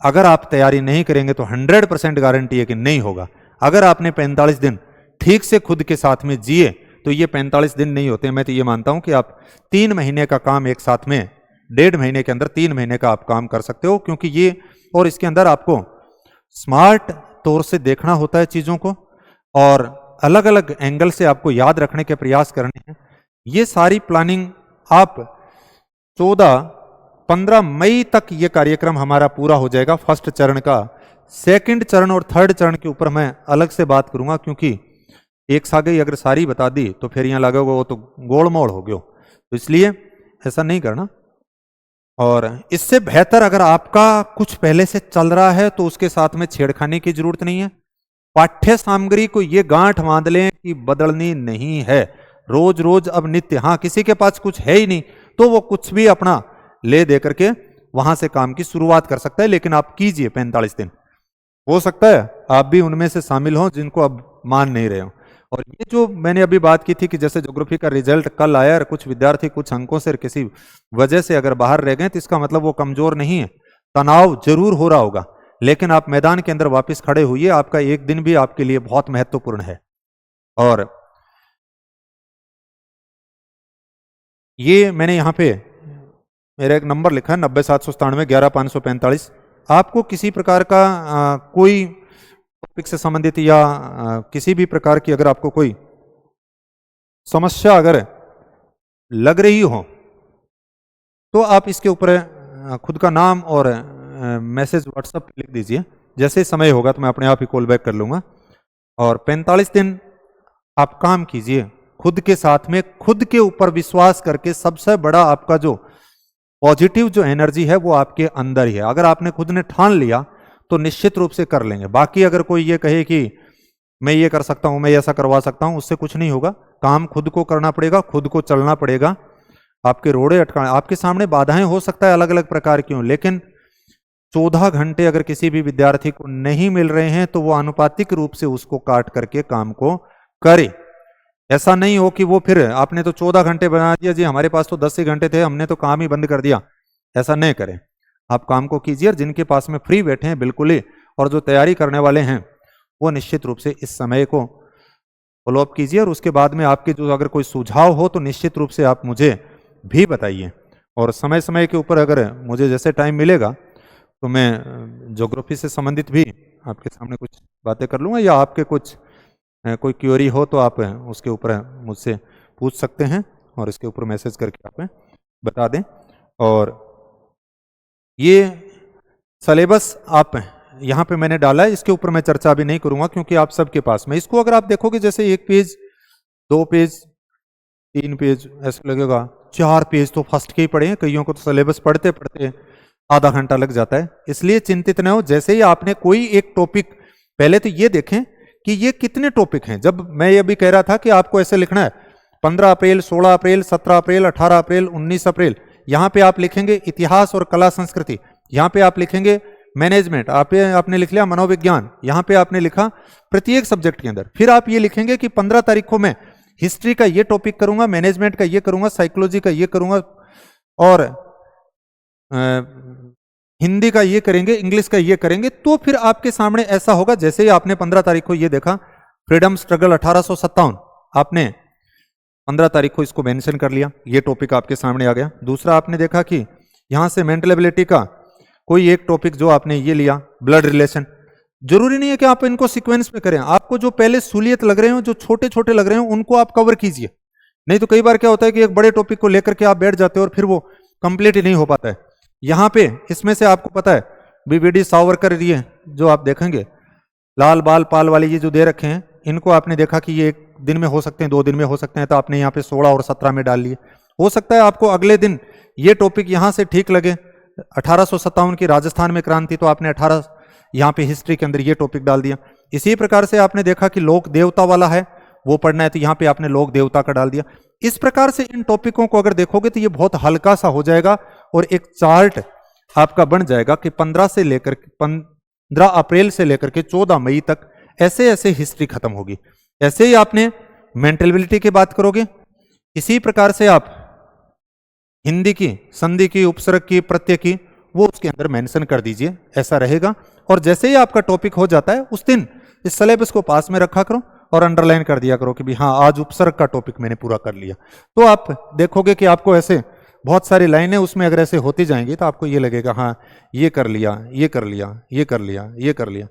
अगर आप तैयारी नहीं करेंगे तो 100% गारंटी है कि नहीं होगा। अगर आपने 45 दिन ठीक से खुद के साथ में जिए तो ये 45 दिन नहीं होते। मैं तो ये मानता हूं कि आप 3 महीने का काम एक साथ में 1.5 महीने के अंदर 3 महीने का आप काम कर सकते हो, क्योंकि ये और इसके अंदर आपको स्मार्ट तौर से देखना होता है चीजों को और अलग अलग एंगल से आपको याद रखने के प्रयास करने हैं। ये सारी प्लानिंग आप 14-15 मई तक ये कार्यक्रम हमारा पूरा हो जाएगा फर्स्ट चरण का। सेकंड चरण और थर्ड चरण के ऊपर मैं अलग से बात करूंगा, क्योंकि एक सागे अगर सारी बता दी तो फिर यहां लगेगा वो तो गोलमोल हो गया, तो इसलिए ऐसा नहीं करना। और इससे बेहतर अगर आपका कुछ पहले से चल रहा है तो उसके साथ में छेड़खानी की जरूरत नहीं है। पाठ्य सामग्री को ये गांठ बांध लें कि बदलनी नहीं है रोज रोज, अब नित्य। हाँ, किसी के पास कुछ है ही नहीं तो वो कुछ भी अपना ले दे करके वहां से काम की शुरुआत कर सकता है, लेकिन आप कीजिए 45 दिन। हो सकता है आप भी उनमें से शामिल हों जिनको अब मान नहीं रहे हो। और ये जो मैंने अभी बात की थी कि जैसे ज्योग्राफी का रिजल्ट कल आया और कुछ विद्यार्थी कुछ अंकों से किसी वजह से अगर बाहर रह गए तो इसका मतलब वो कमजोर नहीं है, तनाव जरूर हो रहा होगा, लेकिन आप मैदान के अंदर वापस खड़े हुए। आपका एक दिन भी आपके लिए बहुत महत्वपूर्ण है। और ये मैंने यहां पे मेरा एक नंबर लिखा है 90-797-11-545। आपको किसी प्रकार का कोई टॉपिक से संबंधित या किसी भी प्रकार की अगर आपको कोई समस्या अगर लग रही हो तो आप इसके ऊपर खुद का नाम और मैसेज व्हाट्सएप पे लिख दीजिए। जैसे समय होगा तो मैं अपने आप ही कॉल बैक कर लूंगा। और 45 दिन आप काम कीजिए खुद के साथ में, खुद के ऊपर विश्वास करके। सबसे बड़ा आपका जो पॉजिटिव जो एनर्जी है वो आपके अंदर ही है। अगर आपने खुद ने ठान लिया तो निश्चित रूप से कर लेंगे। बाकी अगर कोई ये कहे कि मैं ये कर सकता हूं, मैं ऐसा करवा सकता हूं, उससे कुछ नहीं होगा। काम खुद को करना पड़ेगा, खुद को चलना पड़ेगा। आपके रोड़े अटकाने, आपके सामने बाधाएं हो सकता है अलग अलग प्रकार की हो, लेकिन 14 घंटे अगर किसी भी विद्यार्थी को नहीं मिल रहे हैं तो वो आनुपातिक रूप से उसको काट करके काम को करे। ऐसा नहीं हो कि वो फिर आपने तो 14 घंटे बना दिया जी, हमारे पास तो 10 ही घंटे थे, हमने तो काम ही बंद कर दिया। ऐसा नहीं करें, आप काम को कीजिए। और जिनके पास में फ्री बैठे हैं बिल्कुल ही, और जो तैयारी करने वाले हैं वो निश्चित रूप से इस समय को फॉलोअप कीजिए। और उसके बाद में आपके जो अगर कोई सुझाव हो तो निश्चित रूप से आप मुझे भी बताइए। और समय समय के ऊपर अगर मुझे जैसे टाइम मिलेगा तो मैं ज्योग्राफी से संबंधित भी आपके सामने कुछ बातें कर लूँगा, या आपके कुछ कोई क्वेरी हो तो आप उसके ऊपर मुझसे पूछ सकते हैं और इसके ऊपर मैसेज करके आप बता दें। और ये सिलेबस आप यहाँ पे मैंने डाला है, इसके ऊपर मैं चर्चा भी नहीं करूँगा क्योंकि आप सबके पास में इसको अगर आप देखोगे जैसे 1 पेज 2 पेज 3 पेज ऐसा लगेगा, 4 पेज तो फर्स्ट के ही पढ़े हैं। कईयों को तो सिलेबस पढ़ते पढ़ते आधा घंटा लग जाता है। इसलिए चिंतित न हो, जैसे ही आपने कोई एक टॉपिक, पहले तो ये देखें कि ये कितने टॉपिक हैं। जब मैं ये भी कह रहा था कि आपको ऐसे लिखना है 15 अप्रैल 16 अप्रैल 17 अप्रैल 18 अप्रैल 19 अप्रैल, यहाँ पे आप लिखेंगे इतिहास और कला संस्कृति, यहाँ पे आप लिखेंगे मैनेजमेंट, आपने लिख लिया मनोविज्ञान, यहाँ पे आपने लिखा प्रत्येक सब्जेक्ट के अंदर। फिर आप ये लिखेंगे कि 15 तारीख को मैं हिस्ट्री का ये टॉपिक करूंगा, मैनेजमेंट का ये करूंगा, साइकोलॉजी का ये करूंगा, और हिंदी का ये करेंगे, इंग्लिश का ये करेंगे। तो फिर आपके सामने ऐसा होगा, जैसे ही आपने 15 तारीख को ये देखा फ्रीडम स्ट्रगल 1857, आपने 15 तारीख को इसको मेंशन कर लिया, ये टॉपिक आपके सामने आ गया। दूसरा आपने देखा कि यहां से मेंटल एबिलिटी का कोई एक टॉपिक जो आपने ये लिया, ब्लड रिलेशन। जरूरी नहीं है कि आप इनको सीक्वेंस में करें, आपको जो पहले सूलियत लग रहे हो, जो छोटे छोटे लग रहे हो, उनको आप कवर कीजिए। नहीं तो कई बार क्या होता है कि एक बड़े टॉपिक को लेकर के आप बैठ जाते हो और फिर वो कंप्लीट ही नहीं हो पाता है। यहाँ पे इसमें से आपको पता है बीवीडी सावरकर ये जो आप देखेंगे लाल बाल पाल वाले ये जो दे रखे हैं, इनको आपने देखा कि ये 1 दिन में हो सकते हैं, 2 दिन में हो सकते हैं, तो आपने यहाँ पे 16 और 17 में डाल लिए। हो सकता है आपको अगले दिन ये टॉपिक यहाँ से ठीक लगे, 1857 की राजस्थान में क्रांति, तो आपने 18 यहाँ पे हिस्ट्री के अंदर ये टॉपिक डाल दिया। इसी प्रकार से आपने देखा कि लोक देवता वाला है वो पढ़ना है, तो यहाँ पे आपने लोक देवता का डाल दिया। इस प्रकार से इन टॉपिकों को अगर देखोगे तो ये बहुत हल्का सा हो जाएगा और एक चार्ट आपका बन जाएगा कि 15 अप्रैल से लेकर के 14 मई तक ऐसे ऐसे हिस्ट्री खत्म होगी। ऐसे ही आपने मेंटल एबिलिटी की बात करोगे, इसी प्रकार से आप हिंदी की संधि की, उपसर्ग की, प्रत्यय की, वो उसके अंदर मेंशन कर दीजिए, ऐसा रहेगा। और जैसे ही आपका टॉपिक हो जाता है उस दिन इस सिलेबस को पास में रखा करो और अंडरलाइन कर दिया करो कि भी हाँ आज उपसर्ग का टॉपिक मैंने पूरा कर लिया। तो आप देखोगे कि आपको ऐसे बहुत सारी लाइनें उसमें अगर ऐसे होती जाएंगी तो आपको ये लगेगा हाँ ये कर लिया, ये कर लिया, ये कर लिया, ये कर लिया,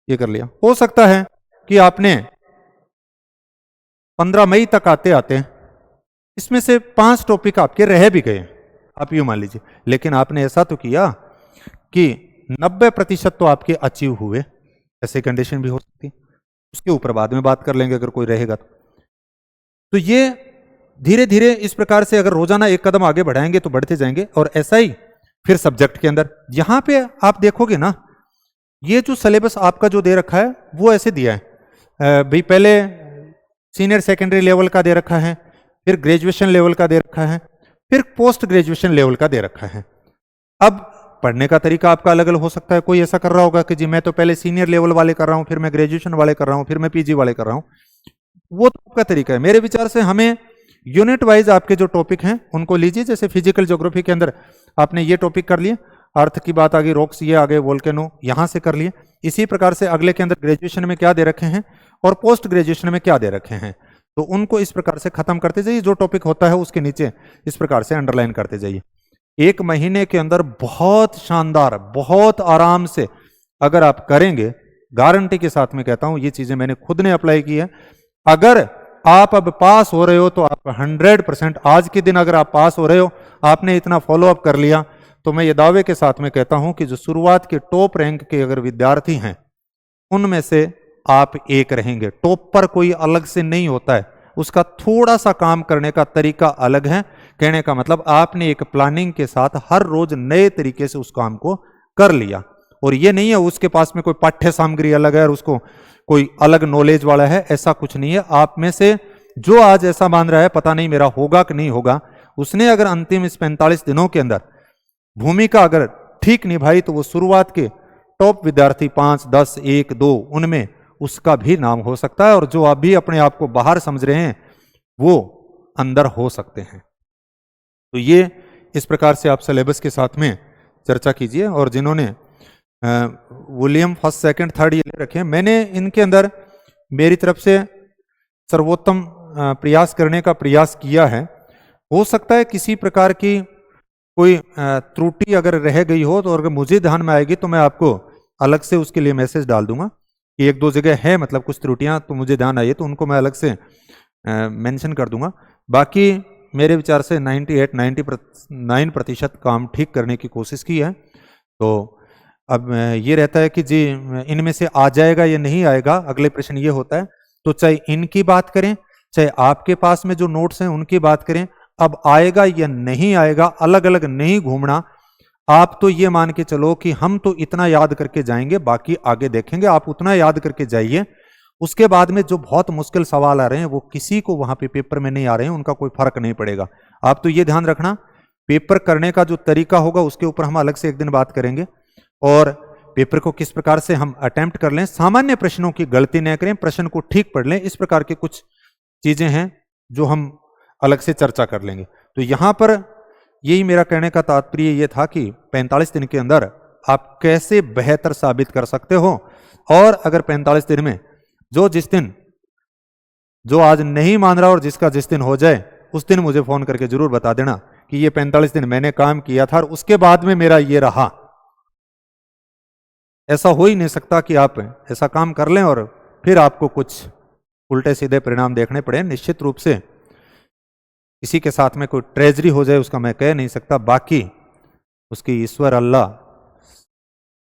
ये कर लिया। हो सकता है कि आपने 15 मई तक आते आते इसमें से 5 टॉपिक आपके रह भी गए, आप यूं मान लीजिए, लेकिन आपने ऐसा तो किया कि 90% तो आपके अचीव हुए। ऐसे कंडीशन भी हो सकती, उसके ऊपर बाद में बात कर लेंगे अगर कोई रहेगा तो। ये धीरे धीरे इस प्रकार से अगर रोजाना एक कदम आगे बढ़ाएंगे तो बढ़ते जाएंगे। और ऐसा ही फिर सब्जेक्ट के अंदर यहां पे आप देखोगे ना, ये जो सिलेबस आपका जो दे रखा है वो ऐसे दिया है भाई, पहले सीनियर सेकेंडरी लेवल का दे रखा है, फिर ग्रेजुएशन लेवल का दे रखा है, फिर पोस्ट ग्रेजुएशन लेवल का दे रखा है। अब पढ़ने का तरीका आपका अलग अलग हो सकता है। कोई ऐसा कर रहा होगा कि जी मैं तो पहले सीनियर लेवल वाले कर रहा हूं, फिर मैं ग्रेजुएशन वाले कर रहा हूं, फिर मैं पीजी वाले कर रहा हूं। वो तो आपका तरीका है। मेरे विचार से हमें यूनिट वाइज आपके जो टॉपिक हैं उनको लीजिए। जैसे फिजिकल ज्योग्राफी के अंदर आपने ये टॉपिक कर लिए, अर्थ की बात आ गई, रॉक्स ये आ गए, वोल्केनो यहां से कर लिए। इसी प्रकार से अगले के अंदर ग्रेजुएशन में क्या दे रखे हैं और पोस्ट ग्रेजुएशन में क्या दे रखे हैं, तो उनको इस प्रकार से खत्म करते जाइए। जो टॉपिक होता है उसके नीचे इस प्रकार से अंडरलाइन करते जाइए। 1 महीने के अंदर बहुत शानदार, बहुत आराम से अगर आप करेंगे, गारंटी के साथ में कहता हूं, ये चीजें मैंने खुद ने अप्लाई की है। अगर आप अब पास हो रहे हो तो आप 100% आज के दिन अगर आप पास हो रहे हो, आपने इतना फॉलोअप कर लिया, तो मैं ये दावे के साथ में कहता हूं कि जो शुरुआत के टॉप रैंक के अगर विद्यार्थी हैं उनमें से आप एक रहेंगे। टॉप पर कोई अलग से नहीं होता है, उसका थोड़ा सा काम करने का तरीका अलग है कहने का मतलब आपने एक प्लानिंग के साथ हर रोज नए तरीके से उस काम को कर लिया, और ये नहीं है उसके पास में कोई पाठ्य सामग्री अलग है और उसको कोई अलग नॉलेज वाला है, ऐसा कुछ नहीं है। आप में से जो आज ऐसा मान रहा है पता नहीं मेरा होगा कि नहीं होगा, उसने अगर अंतिम इस 45 दिनों के अंदर भूमिका अगर ठीक निभाई तो वो शुरुआत के टॉप विद्यार्थी 5, 10, 1, 2 उनमें उसका भी नाम हो सकता है, और जो आप भी अपने आप को बाहर समझ रहे हैं वो अंदर हो सकते हैं। तो ये इस प्रकार से आप सिलेबस के साथ में चर्चा कीजिए। और जिन्होंने विलियम फर्स्ट, सेकंड, थर्ड ये ले रखे हैं, मैंने इनके अंदर मेरी तरफ से सर्वोत्तम प्रयास करने का प्रयास किया है। हो सकता है किसी प्रकार की कोई त्रुटि अगर रह गई हो तो अगर मुझे ध्यान में आएगी तो मैं आपको अलग से उसके लिए मैसेज डाल दूंगा कि एक दो जगह है मतलब कुछ त्रुटियां, तो मुझे ध्यान आई तो उनको मैं अलग से मेंशन कर दूंगा। बाकी मेरे विचार से 98-99% काम ठीक करने की कोशिश की है। तो अब ये रहता है कि जी इनमें से आ जाएगा या नहीं आएगा, अगले प्रश्न ये होता है। तो चाहे इनकी बात करें, चाहे आपके पास में जो नोट्स हैं उनकी बात करें, अब आएगा या नहीं आएगा अलग अलग नहीं घूमना। आप तो ये मान के चलो कि हम तो इतना याद करके जाएंगे, बाकी आगे देखेंगे। आप उतना याद करके जाइए, उसके बाद में जो बहुत मुश्किल सवाल आ रहे हैं वो किसी को वहां पे पेपर में नहीं आ रहे हैं, उनका कोई फर्क नहीं पड़ेगा। आप तो ये ध्यान रखना, पेपर करने का जो तरीका होगा उसके ऊपर हम अलग से एक दिन बात करेंगे, और पेपर को किस प्रकार से हम अटेम्प्ट कर लें, सामान्य प्रश्नों की गलती न करें, प्रश्न को ठीक पढ़ लें, इस प्रकार की कुछ चीजें हैं जो हम अलग से चर्चा कर लेंगे। तो यहां पर यही मेरा कहने का तात्पर्य ये था कि 45 दिन के अंदर आप कैसे बेहतर साबित कर सकते हो। और अगर 45 दिन में जिस दिन जो आज नहीं मान रहा और जिसका जिस दिन हो जाए उस दिन मुझे फोन करके जरूर बता देना कि ये 45 दिन मैंने काम किया था और उसके बाद में मेरा ये रहा। ऐसा हो ही नहीं सकता कि आप ऐसा काम कर लें और फिर आपको कुछ उल्टे सीधे परिणाम देखने पड़े। निश्चित रूप से किसी के साथ में कोई ट्रेजरी हो जाए उसका मैं कह नहीं सकता, बाकी उसकी ईश्वर अल्लाह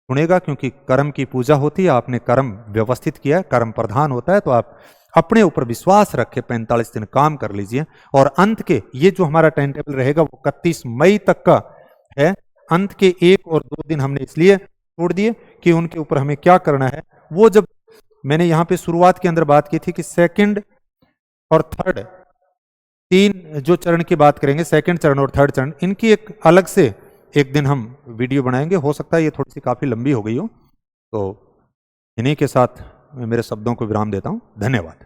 सुनेगा, क्योंकि कर्म की पूजा होती है। आपने कर्म व्यवस्थित किया है, कर्म प्रधान होता है, तो आप अपने ऊपर विश्वास रख के 45 दिन काम कर लीजिए। और अंत के ये जो हमारा टाइम टेबल रहेगा वो 31 मई तक का है। अंत के 1 और 2 दिन हमने इसलिए छोड़ दिए कि उनके ऊपर हमें क्या करना है। वो जब मैंने यहाँ पे शुरुआत के अंदर बात की थी कि सेकंड और थर्ड 3 जो चरण की बात करेंगे, सेकंड चरण और थर्ड चरण, इनकी एक अलग से एक दिन हम वीडियो बनाएंगे। हो सकता है ये थोड़ी सी काफी लंबी हो गई हो। तो इन्हीं के साथ मैं मेरे शब्दों को विराम देता हूं। धन्यवाद।